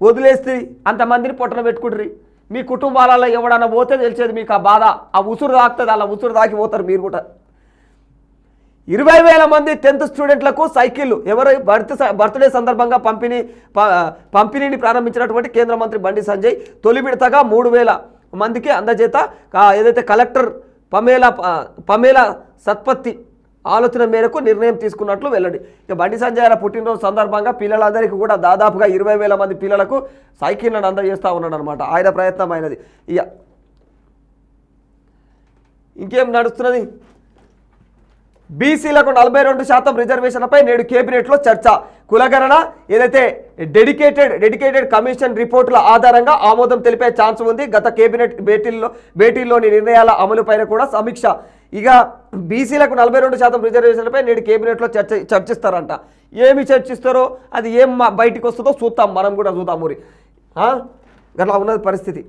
వదిలేస్తే అంతమందిని పొట్టన పెట్టుకుంటారు. మీ కుటుంబాలలో ఎవడన్నా పోతే తెలిసేది మీకు ఆ బాధ. ఆ ఉసురు తాకుతుంది, అలా ఉసురు తాకి పోతారు మీరు కూడా. 20,000 మంది 10th స్టూడెంట్లకు సైకిళ్ళు ఎవరు బర్త్డే సందర్భంగా పంపిణీని ప్రారంభించినటువంటి కేంద్ర మంత్రి బండి సంజయ్ తొలి విడతగా 3,000 మందికి అందజేత ఏదైతే కలెక్టర్ పమేలా సత్పత్తి ఆలోచన మేరకు నిర్ణయం తీసుకున్నట్లు వెల్లడి. ఇక బండి సంజయ్ పుట్టినరోజు సందర్భంగా పిల్లలందరికీ కూడా దాదాపుగా 20,000 మంది పిల్లలకు సైకిళ్లను అందజేస్తూ ఉన్నాడు అనమాట. ఆయన ప్రయత్నం అయినది. ఇక ఇంకేం నడుస్తున్నది, బీసీలకు 42% రిజర్వేషన్లపై నేడు కేబినెట్లో చర్చ. కులగణన ఏదైతే డెడికేటెడ్ కమిషన్ రిపోర్టుల ఆధారంగా ఆమోదం తెలిపే ఛాన్స్ ఉంది. గత కేబినెట్ భేటీల్లోని నిర్ణయాల అమలుపైన కూడా సమీక్ష. ఇక బీసీలకు 42% రిజర్వేషన్లపై నేడు కేబినెట్లో చర్చిస్తారంట. ఏమి చర్చిస్తారో అది ఏం బయటికి వస్తుందో చూద్దాం, మనం కూడా చూద్దాం. మరి అట్లా ఉన్నది పరిస్థితి.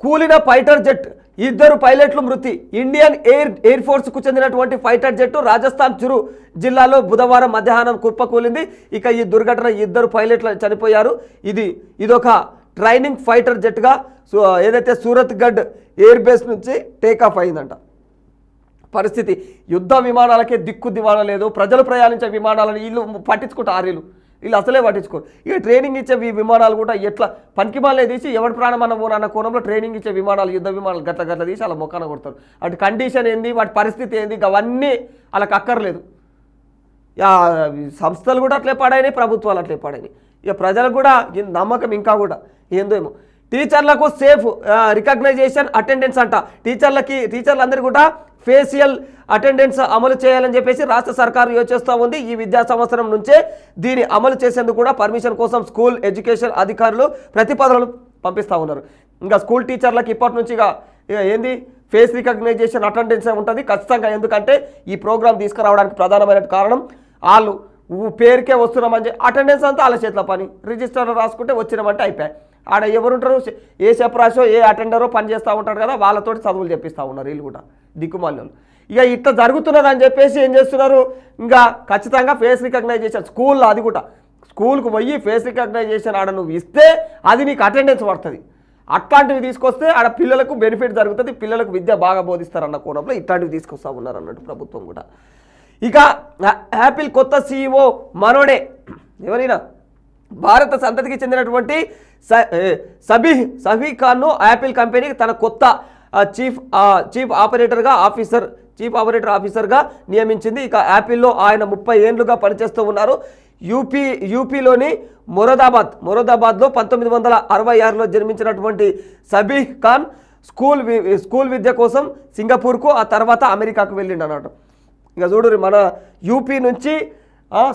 కూలిన ఫైటర్ జెట్, 2 పైలట్లు మృతి. ఇండియన్ ఎయిర్ ఫోర్స్కు చెందినటువంటి ఫైటర్ జెట్టు రాజస్థాన్ చురు జిల్లాలో బుధవారం మధ్యాహ్నం కుప్పకూలింది. ఇక ఈ దుర్ఘటన 2 పైలట్లు చనిపోయారు. ఇదొక ట్రైనింగ్ ఫైటర్ జెట్గా ఏదైతే సూరత్గఢ్ ఎయిర్ బేస్ నుంచి టేకాఫ్ అయిందంట. పరిస్థితి, యుద్ధ విమానాలకే దిక్కు దివాణం లేదు. ప్రజలు ప్రయాణించే విమానాలను వీళ్ళు పట్టించుకుంటారు, వీళ్ళు అసలే పట్టించుకోరు. ఇక ట్రైనింగ్ ఇచ్చే విమానాలు కూడా ఎట్లా పనికిమాలే తీసి ఎవరి ప్రాణమన్న పోనన్న కోణంలో ట్రైనింగ్ ఇచ్చే విమానాలు, యుద్ధ విమానాలు గట్ల తీసి అలా మొక్కన కొడతారు. అటు కండిషన్ ఏంది, వాటి పరిస్థితి ఏంది, అవన్నీ వాళ్ళకి అక్కర్లేదు. సంస్థలు కూడా అట్లే పాడైనాయి, ప్రభుత్వాలు అట్లే పాడైనాయి. ఇక ప్రజలకు కూడా నమ్మకం ఇంకా కూడా ఏందేమో. టీచర్లకు సేఫ్ రికగ్నైజేషన్ అటెండెన్స్ అంట. టీచర్లందరూ కూడా ఫేషియల్ అటెండెన్స్ అమలు చేయాలని చెప్పేసి రాష్ట్ర సర్కారు యోచిస్తూ ఉంది. ఈ విద్యా సంవత్సరం నుంచే దీన్ని అమలు చేసేందుకు కూడా పర్మిషన్ కోసం స్కూల్ ఎడ్యుకేషన్ అధికారులు ప్రతిపాదనలు పంపిస్తూ ఉన్నారు. ఇంకా స్కూల్ టీచర్లకు ఇప్పటి నుంచి ఇక ఏంది ఫేస్ రికగ్నైజేషన్ అటెండెన్స్ ఉంటుంది ఖచ్చితంగా. ఎందుకంటే ఈ ప్రోగ్రామ్ తీసుకురావడానికి ప్రధానమైన కారణం వాళ్ళు పేరుకే వస్తున్నామని అటెండెన్స్ అంతా వాళ్ళ చేతిలో పని, రిజిస్టర్లో రాసుకుంటే వచ్చినామంటే అయిపోయాయి. ఆడ ఎవరుంటారు, ఏ సెపరాషో ఏ అటెండరో పని చేస్తూ ఉంటారు కదా, వాళ్ళతోటి చదువులు చెప్పిస్తూ ఉన్నారు వీళ్ళు కూడా దిక్కుమాలను. ఇక ఇట్లా జరుగుతున్నదని చెప్పేసి ఏం చేస్తున్నారు, ఇంకా ఖచ్చితంగా ఫేస్ రికగ్నైజేషన్ స్కూల్లో, అది కూడా స్కూల్కు పోయి ఫేస్ రికగ్నైజేషన్ ఆడ నువ్వు ఇస్తే అది నీకు అటెండెన్స్ పడుతుంది. అట్లాంటివి తీసుకొస్తే ఆడ పిల్లలకు బెనిఫిట్ జరుగుతుంది, పిల్లలకు విద్య బాగా బోధిస్తారన్న కోణంలో ఇట్లాంటివి తీసుకొస్తా ఉన్నారు అన్నట్టు ప్రభుత్వం కూడా. ఇక యాపిల్ కొత్త CEO మనోడే, ఎవరైనా భారత సంతతికి చెందినటువంటి సబీహ్ ఖాన్ను యాపిల్ కంపెనీ తన కొత్త చీఫ్ ఆపరేటర్ ఆఫీసర్గా నియమించింది. ఇక యాపిల్లో ఆయన 30 ఏళ్లుగా పనిచేస్తూ ఉన్నారు. యూపీలోని మొరాదాబాద్లో 1966లో జన్మించినటువంటి సబీహ్ ఖాన్ స్కూల్ విద్య కోసం సింగపూర్కు, ఆ తర్వాత అమెరికాకు వెళ్ళిండు అన్నట్టు. ఇక చూడు, మన యూపీ నుంచి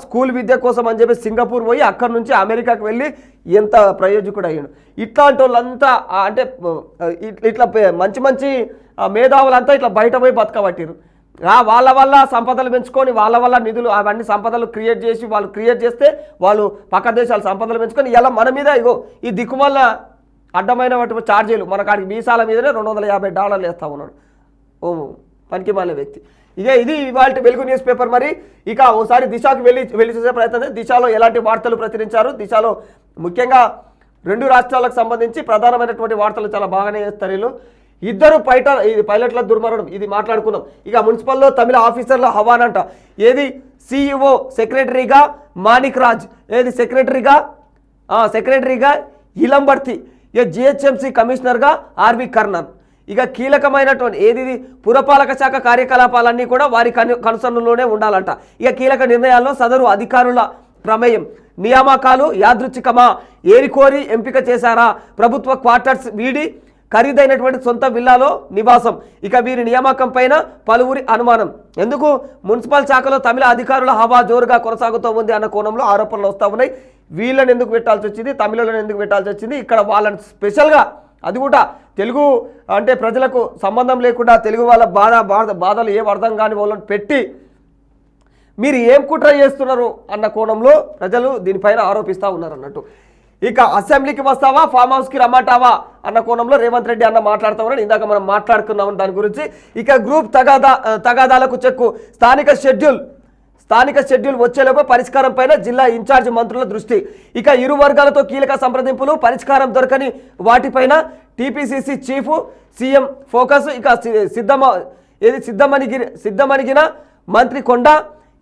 స్కూల్ విద్య కోసం అని చెప్పి సింగపూర్ పోయి అక్కడి నుంచి అమెరికాకు వెళ్ళి ఎంత ప్రయోజకుడు అయ్యాడు. ఇట్లాంటి వాళ్ళంతా అంటే ఇట్లా మంచి మేధావులంతా ఇట్లా బయట పోయి బతకబట్టిరు. వాళ్ళ వల్ల సంపదలు పెంచుకొని, వాళ్ళ వల్ల నిధులు అవన్నీ సంపదలు క్రియేట్ చేస్తే వాళ్ళు పక్క దేశాలు సంపదలు పెంచుకొని ఇలా మన మీద ఇగో ఈ దిక్కుమల్ల అడ్డమైన వాటి ఛార్జీలు మన కాడికి వీసాల మీదనే $250 వేస్తూ ఉన్నాడు ఓ పనికి మాలిన వ్యక్తి. ఇక ఇది ఇవాళ వెలుగు న్యూస్ పేపర్. మరి ఇక ఓసారి దిశకు వెళ్ళి చూసే ప్రయత్నం. దిశలో ఎలాంటి వార్తలు ప్రచురించారు, దిశలో ముఖ్యంగా 2 రాష్ట్రాలకు సంబంధించి ప్రధానమైనటువంటి వార్తలు చాలా బాగానే చేస్తారు వీళ్ళు. ఇద్దరు పైలట్ల దుర్మరణం, ఇది మాట్లాడుకుందాం. ఇక మున్సిపల్లో తమిళ ఆఫీసర్ల హవానంట. ఏది సిఇఓ సెక్రటరీగా మాణిక్ రాజ్, ఏది సెక్రటరీగా ఇలంబర్తి, ఇక జిహెచ్ఎంసీ కమిషనర్గా ఆర్వి కర్ణన్. ఇక కీలకమైనటువంటి ఏది పురపాలక శాఖ కార్యకలాపాలన్నీ కూడా వారి కనుసన్నలోనే ఉండాలంట. ఇక కీలక నిర్ణయాల్లో సదరు అధికారుల ప్రమేయం, నియామకాలు యాదృచ్ఛికమా, ఏరికోరి ఎంపిక చేశారా, ప్రభుత్వ క్వార్టర్స్ వీడి ఖరీదైనటువంటి సొంత విల్లాలో నివాసం. ఇక వీరి నియామకం పైన పలువురి అనుమానం. ఎందుకు మున్సిపల్ శాఖలో తమిళ అధికారుల హవా జోరుగా కొనసాగుతూ ఉంది అన్న కోణంలో ఆరోపణలు వస్తూ ఉన్నాయి. వీళ్ళని ఎందుకు పెట్టాల్సి వచ్చింది, తమిళలను ఎందుకు పెట్టాల్సి వచ్చింది, ఇక్కడ వాళ్ళని స్పెషల్గా అది కూడా తెలుగు అంటే ప్రజలకు సంబంధం లేకుండా తెలుగు వాళ్ళ బాధలు ఏం అర్థం కాని వాళ్ళని పెట్టి మీరు ఏం కుట్ర చేస్తున్నారు అన్న కోణంలో ప్రజలు దీనిపైన ఆరోపిస్తూ ఉన్నారు అన్నట్టు. ఇక అసెంబ్లీకి వస్తావా, ఫామ్ హౌస్కి రమ్మంటావా అన్న కోణంలో రేవంత్ రెడ్డి అన్న మాట్లాడుతూ ఉన్నాడు. ఇందాక మనం మాట్లాడుకున్నాం దాని గురించి. ఇక గ్రూప్ తగాదాలకు చెక్కు, స్థానిక షెడ్యూల్ వచ్చేలోపు పరిష్కారం పైన జిల్లా ఇన్ఛార్జ్ మంత్రుల దృష్టి. ఇక ఇరు వర్గాలతో కీలక సంప్రదింపులు, పరిష్కారం దొరకని వాటిపైన టీపీసీసీ చీఫ్ సీఎం ఫోకస్. ఇక సిద్ధమణిగిన మంత్రి కొండ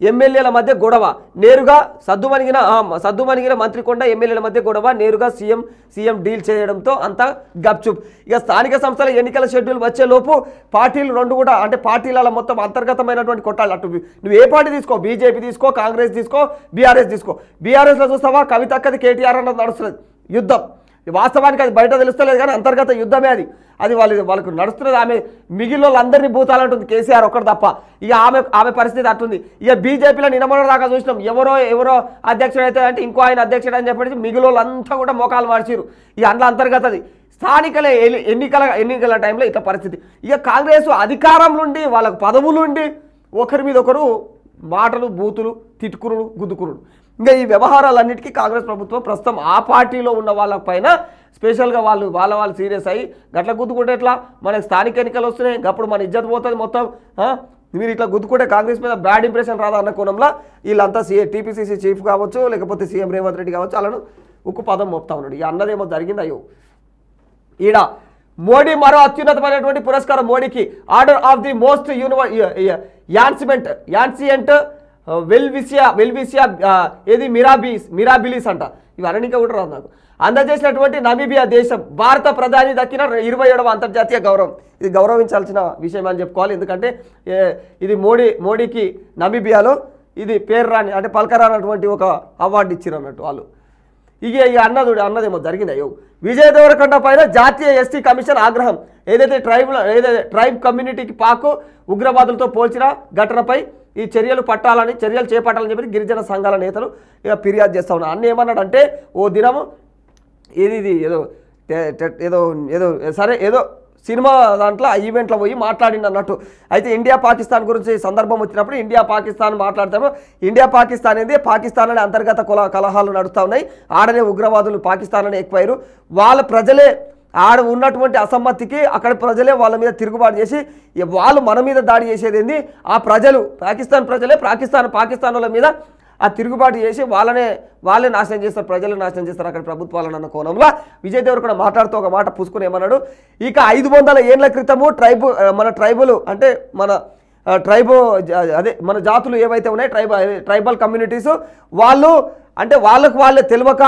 ఎమ్మెల్యేల మధ్య గొడవ, నేరుగా సద్దుమణిగిన మంత్రి కొండ ఎమ్మెల్యేల మధ్య గొడవ, నేరుగా సీఎం డీల్ చేయడంతో అంతా గప్చుప్. ఇక స్థానిక సంస్థల ఎన్నికల షెడ్యూల్ వచ్చేలోపు పార్టీలు 2 కూడా అంటే పార్టీల మొత్తం అంతర్గతమైనటువంటి కొట్టాలి. అటు నువ్వు ఏ పార్టీ తీసుకో, బీజేపీ తీసుకో, కాంగ్రెస్ తీసుకో, బీఆర్ఎస్ తీసుకో. బీఆర్ఎస్లో చూస్తావా కవితక్కది కేటీఆర్ అన్నది నడుస్తుంది యుద్ధం. వాస్తవానికి అది బయట తెలుస్తలేదు కానీ అంతర్గత యుద్ధమే అది వాళ్ళకు నడుస్తున్నది. ఆమె మిగిలిన వాళ్ళందరినీ భూతాలంటుంది కేసీఆర్ ఒక్కడు తప్ప. ఇక ఆమె పరిస్థితి అట్టుంది. ఇక బీజేపీలో నిన్నమొన్న దాకా చూసినాం, ఎవరో అధ్యక్షుడు అయితే అంటే ఇంకో ఆయన అధ్యక్షుడు అని చెప్పేసి మిగిలిన వాళ్ళంతా కూడా మోకాలు మార్చిరు. ఇక అందులో అంతర్గతది స్థానికలే ఎన్నికల టైంలో ఇట్లా పరిస్థితి. ఇక కాంగ్రెస్ అధికారంలో ఉండి వాళ్ళకు పదవులుండి ఒకరి మీద ఒకరు మాటలు బూతులు తిట్టుకురుడు గుద్దుకురుడు. ఇంకా ఈ వ్యవహారాలన్నిటికీ కాంగ్రెస్ ప్రభుత్వం ప్రస్తుతం ఆ పార్టీలో ఉన్న వాళ్ళపైన స్పెషల్గా వాళ్ళు సీరియస్ అయ్యి గట్ల గుద్దుకుంటే ఎట్లా, మనకి స్థానిక ఎన్నికలు వస్తున్నాయి, అప్పుడు మన ఇజ్జత్ పోతుంది మొత్తం, మీరు ఇట్లా గుద్దుకుంటే కాంగ్రెస్ మీద బ్యాడ్ ఇంప్రెషన్ రాదా అన్న కోణంలో వీళ్ళంతా టీపీసీసీ చీఫ్ కావచ్చు, లేకపోతే సీఎం రేవంత్ రెడ్డి కావచ్చు, వాళ్ళను ఉక్కు పదం మోపుతా ఉన్నాడు. ఈ అన్నదేమో జరిగింది. అయ్యో ఈడ మోడీ మరో అత్యున్నతమైనటువంటి పురస్కారం, మోడీకి order of the most ancient Welwitschia ఏది మిరాబిలిస్ అంట, ఇవి అననిక కూడా రాదు నాకు, అందజేసినటువంటి నమీబియా దేశం భారత ప్రధాని దక్కిన 27వ అంతర్జాతీయ గౌరవం. ఇది గౌరవించాల్సిన విషయం అని చెప్పుకోవాలి. ఎందుకంటే ఇది మోడీకి నమీబియాలో ఇది పేరు రాని అంటే పలకరానటువంటి ఒక అవార్డు ఇచ్చారు అన్నట్టు వాళ్ళు. ఇక అన్నదేమో జరిగింది. అయ్యో విజయ్ దేవరకొండ పైన జాతీయ ఎస్టీ కమిషన్ ఆగ్రహం. ఏదైతే ట్రైబ్ కమ్యూనిటీకి పాకు ఉగ్రవాదులతో పోల్చిన ఘటనపై ఈ చర్యలు చేపట్టాలని చెప్పి గిరిజన సంఘాల నేతలు ఇక ఫిర్యాదు చేస్తా ఉన్నారు. అన్న ఏమన్నాడంటే ఓ దినము ఏదో సినిమా దాంట్లో ఆ ఈవెంట్లో పోయి మాట్లాడింది అన్నట్టు. అయితే ఇండియా పాకిస్తాన్ గురించి సందర్భం వచ్చినప్పుడు ఇండియా పాకిస్తాన్ మాట్లాడతాము. ఇండియా పాకిస్తాన్ ఏంది, పాకిస్తాన్ అనే అంతర్గత కలహాలు నడుస్తూ ఉన్నాయి. ఆడనే ఉగ్రవాదులు పాకిస్తాన్ ఎక్కువయ్యారు. వాళ్ళ ప్రజలే ఆడ ఉన్నటువంటి అసమ్మతికి అక్కడ ప్రజలే వాళ్ళ మీద తిరుగుబాటు చేసి వాళ్ళు మన మీద దాడి చేసేది ఏంది, ఆ ప్రజలు పాకిస్తాన్ ప్రజలే పాకిస్తాన్ వాళ్ళ మీద ఆ తిరుగుబాటు చేసి వాళ్ళే నాశనం చేస్తారు, ప్రజలు నాశనం చేస్తారు అక్కడ ప్రభుత్వాలను అన్న కోణంలో విజయ్ దేవరకొండ మాట్లాడుతూ ఒక మాట పుసుకుని ఏమన్నాడు, ఇక 500 ఏళ్ల క్రితము మన జాతులు ఏవైతే ఉన్నాయి ట్రైబల్ కమ్యూనిటీస్ వాళ్ళు అంటే వాళ్ళే తెలియక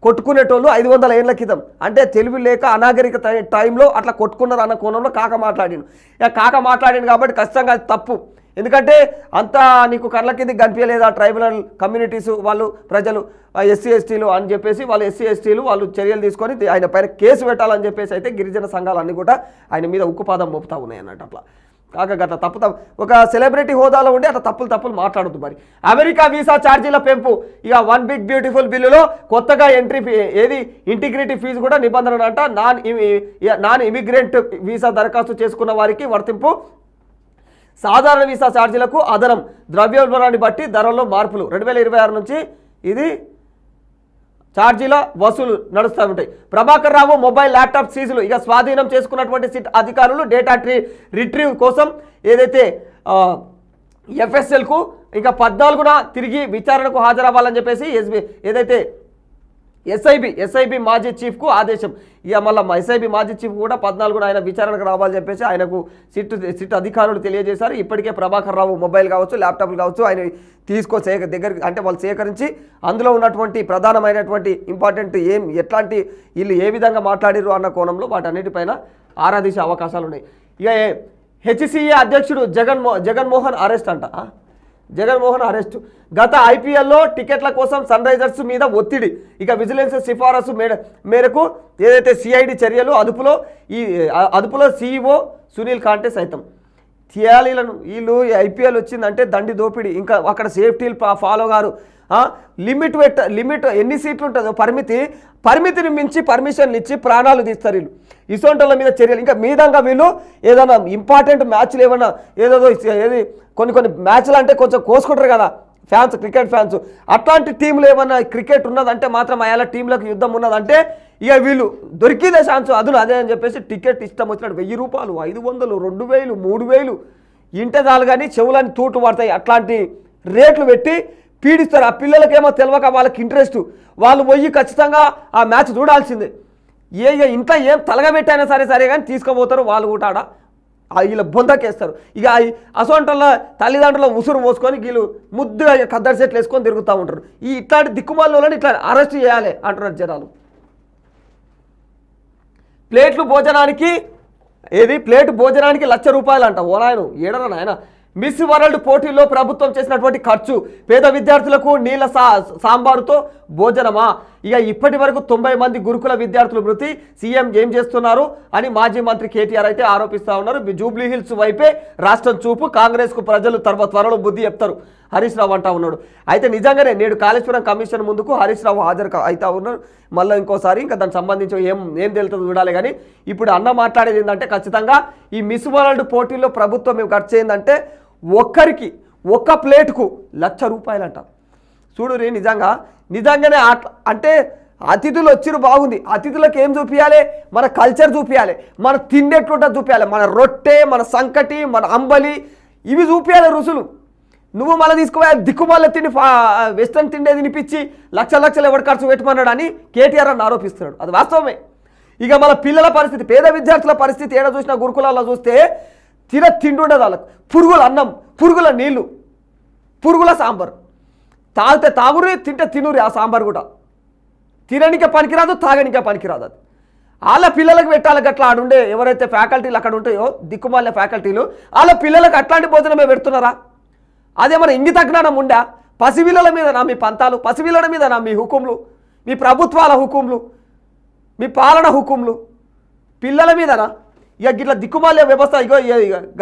కొట్టుకునేటోళ్ళు 500 ఏళ్ల క్రితం అంటే తెలివి లేక అనాగరిక టైంలో అట్లా కొట్టుకున్నారు అన్న కోణంలో కాక మాట్లాడిండు కాబట్టి ఖచ్చితంగా అది తప్పు. ఎందుకంటే అంతా నీకు కళ్ళ కింద కనిపించలేదా ట్రైబల్ కమ్యూనిటీస్ వాళ్ళు ప్రజలు ఎస్సీ ఎస్టీలు అని చెప్పేసి వాళ్ళు ఎస్సీ ఎస్టీలు వాళ్ళు చర్యలు తీసుకొని ఆయన పైన కేసు పెట్టాలని చెప్పేసి అయితే గిరిజన సంఘాలన్నీ కూడా ఆయన మీద ఉక్కుపాదం మోపుతా ఉన్నాయి అన్నట్టు. అట్లా కాక గట్ల తప్పు ఒక సెలబ్రిటీ హోదాలో ఉండి అట్లా తప్పులు మాట్లాడుతూ మరి అమెరికా వీసా ఛార్జీల పెంపు. ఇక వన్ బిగ్ బ్యూటిఫుల్ బిల్లులో కొత్తగా ఇంటిగ్రిటీ ఫీజు కూడా నిబంధన అంట. నాన్ ఇమిగ్రెంట్ వీసా దరఖాస్తు చేసుకున్న వారికి వర్తింపు, సాధారణ వీసా ఛార్జీలకు అదనం, ద్రవ్యోల్బణాన్ని బట్టి ధరల్లో మార్పులు. 2026 నుంచి ఇది ఛార్జీల వసూలు నడుస్తూ ఉంటాయి. Prabhakar Rao mobile laptop సీజులు. ఇక స్వాధీనం చేసుకున్నటువంటి సిట్ అధికారులు డేటా రిట్రీవ్ కోసం ఏదైతే ఎఫ్ఎస్ఎల్కు ఇంకా 14న తిరిగి విచారణకు హాజరవ్వాలని చెప్పేసి ఏదైతే ఎస్ఐబి మాజీ చీఫ్కు ఆదేశం. ఇక మళ్ళీ ఎస్ఐబి మాజీ చీఫ్ కూడా 14న ఆయన విచారణకు రావాలని చెప్పేసి ఆయనకు సిట్ అధికారులు తెలియజేశారు. ఇప్పటికే ప్రభాకర్ రావు మొబైల్ కావచ్చు, ల్యాప్టాప్లు కావచ్చు ఆయన దగ్గరికి అంటే వాళ్ళు సేకరించి అందులో ఉన్నటువంటి ప్రధానమైనటువంటి ఇంపార్టెంట్ ఎట్లాంటి వీళ్ళు ఏ విధంగా మాట్లాడిరు అన్న కోణంలో వాటన్నిటిపైన ఆరా తీసే అవకాశాలు ఉన్నాయి. ఇక హెచ్సిఏ అధ్యక్షుడు జగన్మోహన్ అరెస్ట్ అంట. జగన్మోహన్ అరెస్ట్. గత ఐపీఎల్లో టికెట్ల కోసం సన్ రైజర్స్ మీద ఒత్తిడి. ఇక విజిలెన్స్ సిఫారసు మేరకు ఏదైతే సిఐడి చర్యలు అదుపులో సీఈఓ సునీల్ కాంటే సైతం థియాలీలను వీళ్ళు ఐపీఎల్ వచ్చిందంటే దండి దోపిడి. ఇంకా అక్కడ సేఫ్టీలు ఫాలో గారు లిమిట్ ఎన్ని సీట్లు ఉంటుందో పరిమితిని మించి పర్మిషన్లు ఇచ్చి ప్రాణాలు తీస్తారు వీళ్ళు. ఇసోంటోళ్ళ మీద చర్యలు. ఇంకా మీదంగా వీళ్ళు ఏదైనా ఇంపార్టెంట్ మ్యాచ్లు ఏమన్నా ఏది కొన్ని మ్యాచ్లు అంటే కొంచెం కోసుకుంటారు కదా ఫ్యాన్స్, క్రికెట్ ఫ్యాన్స్. అట్లాంటి టీంలు ఏమన్నా క్రికెట్ ఉన్నదంటే మాత్రం అలా టీంలకు యుద్ధం ఉన్నదంటే ఇక వీళ్ళు దొరికిందే ఛాన్స్ అదే అని చెప్పేసి టికెట్ ఇష్టం వచ్చినట్టు 1000 రూపాయలు, 500, 2000, 3000 ఇంటే చాలు కానీ చెవులని తూటు పడతాయి. అట్లాంటి రేట్లు పెట్టి పీడిస్తారు. ఆ పిల్లలకేమో తెలియక వాళ్ళకి ఇంట్రెస్ట్, వాళ్ళు పోయి ఖచ్చితంగా ఆ మ్యాచ్ చూడాల్సిందే. ఇంట్లో ఏం తలగబెట్టైనా సరే కానీ తీసుకుపోతారు వాళ్ళు కూడా వీళ్ళ బొందకేస్తారు. ఇక అసొంటల తల్లిదండ్రుల ఉసురు మోసుకొని వీళ్ళు ముద్దుగా కద్దరి సెట్లు వేసుకొని తిరుగుతూ ఉంటారు. ఇట్లాంటి దిక్కుమాలని ఇట్లా అరెస్ట్ చేయాలి అంటున్నారు జనాలు. ప్లేట్ భోజనానికి ₹1,00,000 అంట. ఓ నాయన ఏడరా నాయన. మిస్ వరల్డ్ పోటీల్లో ప్రభుత్వం చేసినటువంటి ఖర్చు, పేద విద్యార్థులకు నీళ్ళ సాంబారుతో భోజనమా? ఇక ఇప్పటి వరకు 90 మంది గురుకుల విద్యార్థులు మృతి. సీఎం ఏం చేస్తున్నారు అని మాజీ మంత్రి కేటీఆర్ అయితే ఆరోపిస్తూ ఉన్నారు. జూబ్లీ హిల్స్ వైపే రాష్ట్రం చూపు, కాంగ్రెస్కు ప్రజలు త్వరలో బుద్ధి చెప్తారు హరీష్ రావు అంటా ఉన్నాడు. అయితే నిజంగానే నేడు కాళేశ్వరం కమిషన్ ముందుకు హరీష్ రావు హాజరు అవుతా ఉన్నారు. మళ్ళీ ఇంకోసారి ఇంకా దానికి సంబంధించి ఏం తెలుతుందో చూడాలి. కానీ ఇప్పుడు అన్న మాట్లాడేది ఏంటంటే ఖచ్చితంగా ఈ మిస్ వరల్డ్ పోటీల్లో ప్రభుత్వం మేము ఖర్చు ఏంటంటే ఒక్క ప్లేట్కు ₹1,00,000 అంట. చూడు రే నిజంగానే అంటే అతిథులు వచ్చిరు బాగుంది. అతిథులకు ఏం చూపించాలి? మన కల్చర్ చూపించాలి, మన తిండి ఎట్లుంటుంది చూపించాలి, మన రొట్టె, మన సంకటి, మన అంబలి ఇవి చూపించాలి రుసులు. నువ్వు మళ్ళీ తీసుకుపోయి దిక్కుమాల తిండి వెస్ట్రన్ తిండే తినిపించి లక్షలు ఎవరు ఖర్చు పెట్టమన్నాడు అని కేటీఆర్ అని ఆరోపిస్తున్నాడు. అది వాస్తవమే. ఇక మన పిల్లల పరిస్థితి, పేద విద్యార్థుల పరిస్థితి ఏడ చూసినా గురుకులాల్లో చూస్తే తిండి ఉండదు వాళ్ళకు. పురుగుల అన్నం, పురుగుల నీళ్లు, పురుగుల సాంబార్. తాగితే తాగురు, తింటే తినురు. ఆ సాంబార్ కూడా తిననికే పనికిరాదు, తాగనికే పనికిరాదు. అది వాళ్ళ పిల్లలకు పెట్టాలి. అట్లా ఆడుండే ఎవరైతే ఫ్యాకల్టీలు అక్కడ ఉంటాయో దిక్కుమాలిన ఫ్యాకల్టీలు వాళ్ళ పిల్లలకు అట్లాంటి భోజనమే పెడుతున్నారా? అదేమన్నా ఇంగిత జ్ఞానం ఉండా? పసిపిల్లల మీద నా మీ పంతాలు, పసిపిల్లల మీద నా మీ హుకుంలు, మీ ప్రభుత్వాల హుకుంలు, మీ పాలన హుకుంలు పిల్లల మీదనా? ఇక గిట్లా దిక్కుమాలే వ్యవస్థ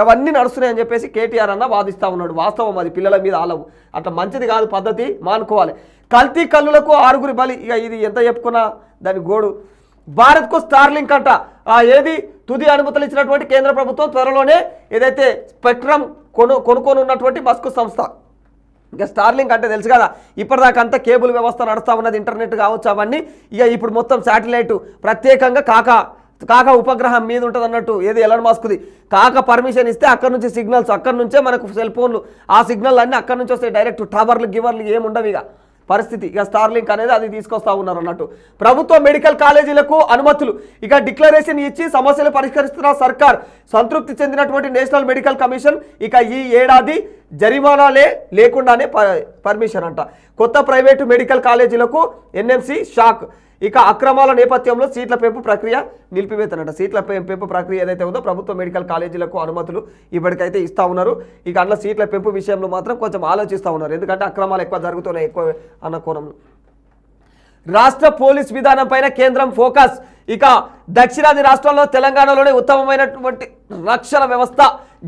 అవన్నీ నడుస్తున్నాయని చెప్పేసి కేటీఆర్ అన్న వాదిస్తూ ఉన్నాడు. వాస్తవం అది. పిల్లల మీద ఆలవు అట్లా మంచిది కాదు, పద్ధతి మానుకోవాలి. కల్తీ కల్లులకు 6 బలి. ఇక ఇది ఎంత చెప్పుకున్నా దాని గోడు. భారత్కు స్టార్లింక్ అంట. తుది అనుమతులు ఇచ్చినటువంటి కేంద్ర ప్రభుత్వం త్వరలోనే ఏదైతే స్పెక్ట్రమ్ కొనుక్కొనున్నటువంటి మస్క్ సంస్థ. ఇంకా స్టార్లింక్ అంటే తెలుసు కదా, ఇప్పటిదాకా అంతా కేబుల్ వ్యవస్థ నడుస్తూ ఉన్నది, ఇంటర్నెట్ కావచ్చు అవన్నీ. ఇక ఇప్పుడు మొత్తం శాటిలైట్ ప్రత్యేకంగా కాక ఉపగ్రహం మీద ఉంటుంది అన్నట్టు. ఎలన్ మస్క్ది. కాక పర్మిషన్ ఇస్తే అక్కడ నుంచి సిగ్నల్స్, అక్కడి నుంచే మనకు సెల్ ఫోన్లు, ఆ సిగ్నల్ అన్నీ అక్కడి నుంచి వస్తాయి డైరెక్ట్. టవర్లు గివర్లు ఏముండవు ఇక పరిస్థితి. ఇక స్టార్లింక్ అనేది అది తీసుకొస్తా ఉన్నారు అన్నట్టు. ప్రభుత్వ మెడికల్ కాలేజీలకు అనుమతులు. ఇక డిక్లరేషన్ ఇచ్చి సమస్యలు పరిష్కరిస్తున్న సర్కార్. సంతృప్తి చెందినటువంటి నేషనల్ మెడికల్ కమిషన్ ఇక ఈ ఏడాది జరిమానాలే లేకుండానే పర్మిషన్ అంట. కొత్త ప్రైవేటు మెడికల్ కాలేజీలకు ఎన్ఎంసీ షాక్. ఇక అక్రమాల నేపథ్యంలో సీట్ల పెంపు ప్రక్రియ నిలిపివేతనట. సీట్ల పెంపు ప్రక్రియ ఏదైతే ఉందో ప్రభుత్వ మెడికల్ కాలేజీలకు అనుమతులు ఇప్పటికైతే ఇస్తూ ఉన్నారు. ఇక అట్లా సీట్ల పెంపు విషయంలో మాత్రం కొంచెం ఆలోచిస్తూ ఉన్నారు. ఎందుకంటే అక్రమాలు ఎక్కువ జరుగుతున్నాయి ఎక్కువ అన్న కోణంలో. రాష్ట్ర పోలీస్ విధానం పైన కేంద్రం ఫోకస్. ఇక దక్షిణాది రాష్ట్రాల్లో తెలంగాణలోనే ఉత్తమమైనటువంటి రక్షణ వ్యవస్థ.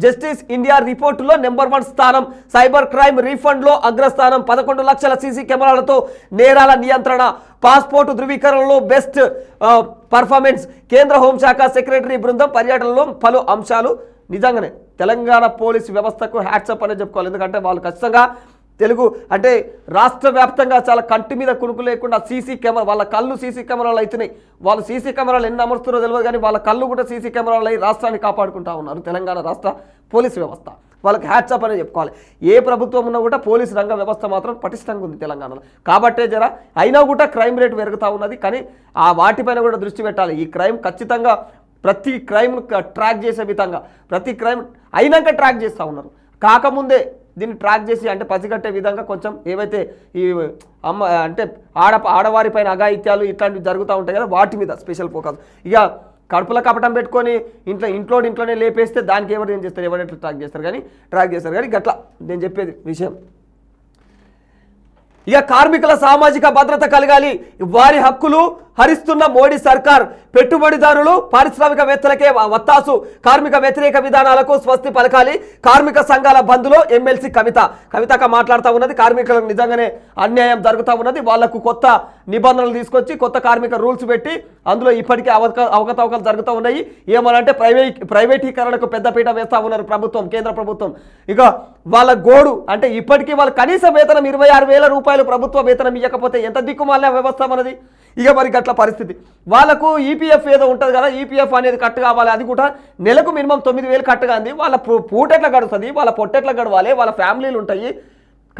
జస్టిస్ ఇండియా రిపోర్టులో నెంబర్ 1 స్థానం. Cyber crime రీఫండ్లో అగ్రస్థానం. 11 లక్షల సీసీ కెమెరాలతో నేరాల నియంత్రణ. పాస్పోర్టు ధృవీకరణలో బెస్ట్ పర్ఫార్మెన్స్. కేంద్ర హోంశాఖ సెక్రటరీ బృందం పర్యటనలో పలు అంశాలు. నిజంగానే తెలంగాణ పోలీస్ వ్యవస్థకు హ్యాట్సప్ అనేది చెప్పుకోవాలి. ఎందుకంటే వాళ్ళు ఖచ్చితంగా తెలుగు అంటే రాష్ట్ర వ్యాప్తంగా చాలా కంటి మీద కునుకు లేకుండా సీసీ కెమెరా, వాళ్ళ కళ్ళు సీసీ కెమెరాలు అవుతున్నాయి. వాళ్ళు సీసీ కెమెరాలు ఎన్ని అమరుస్తున్నారో తెలియదు కానీ వాళ్ళ కళ్ళు కూడా సీసీ కెమెరాలు అయి రాష్ట్రాన్ని కాపాడుకుంటా ఉన్నారు తెలంగాణ రాష్ట్ర పోలీస్ వ్యవస్థ. వాళ్ళకి హ్యాట్సప్ అనేది చెప్పుకోవాలి. ఏ ప్రభుత్వం ఉన్నా కూడా పోలీసు రంగ వ్యవస్థ మాత్రం పటిష్టంగా ఉంది తెలంగాణలో. కాబట్టే అయినా కూడా క్రైమ్ రేట్ పెరుగుతూ ఉన్నది. కానీ ఆ వాటిపైన కూడా దృష్టి పెట్టాలి. ఈ క్రైమ్ ఖచ్చితంగా ప్రతి క్రైమ్ ట్రాక్ చేసే విధంగా ప్రతి క్రైమ్ అయినాక ట్రాక్ చేస్తూ ఉన్నారు. కాకముందే దీన్ని ట్రాక్ చేసి అంటే పసిగట్టే విధంగా కొంచెం ఏవైతే ఈ అంటే ఆడవారిపైన అఘాయిత్యాలు ఇట్లాంటివి జరుగుతూ ఉంటాయి కదా, వాటి మీద స్పెషల్ ఫోకస్. ఇక కడుపుల కపటం పెట్టుకొని ఇంట్లోనే లేపేస్తే దానికి ఏం చేస్తారు, ఎవరెట్లా ట్రాక్ చేస్తారు కానీ గట్లా నేను చెప్పేది విషయం. ఇక కార్మికుల సామాజిక భద్రత కలగాలి, వారి హక్కులు హరిస్తున్న మోడీ సర్కార్, పెట్టుబడిదారులు పారిశ్రామికవేత్తలకే వత్తాసు, కార్మిక వ్యతిరేక విధానాలకు స్వస్తి పలకాలి, కార్మిక సంఘాల బంద్లో ఎమ్మెల్సీ కవితక మాట్లాడుతూ ఉన్నది. కార్మికులకు నిజంగానే అన్యాయం జరుగుతూ ఉన్నది. వాళ్లకు కొత్త నిబంధనలు తీసుకొచ్చి కొత్త కార్మిక రూల్స్ పెట్టి అందులో ఇప్పటికే అవకతవకలు జరుగుతూ ఉన్నాయి. ఏమనంటే ప్రైవేటీకరణకు పెద్దపీట వేస్తూ ఉన్నారు కేంద్ర ప్రభుత్వం. ఇక వాళ్ళ గోడు అంటే ఇప్పటికీ వాళ్ళ కనీస వేతనం 26,000 రూపాయలు ప్రభుత్వ వేతనం ఇవ్వకపోతే ఎంత దిక్కుమాలిన వ్యవస్థ మనది. ఇక మరి గట్ల పరిస్థితి. వాళ్ళకు ఈపీఎఫ్ ఏదో ఉంటుంది కదా, ఈపీఎఫ్ అనేది కట్ కావాలి. అది కూడా నెలకు మినిమం 9,000 కట్టుగా అంది. వాళ్ళ పూట ఎట్లా గడుస్తుంది, వాళ్ళ పొట్టెట్లా గడవాలి, వాళ్ళ ఫ్యామిలీలు ఉంటాయి,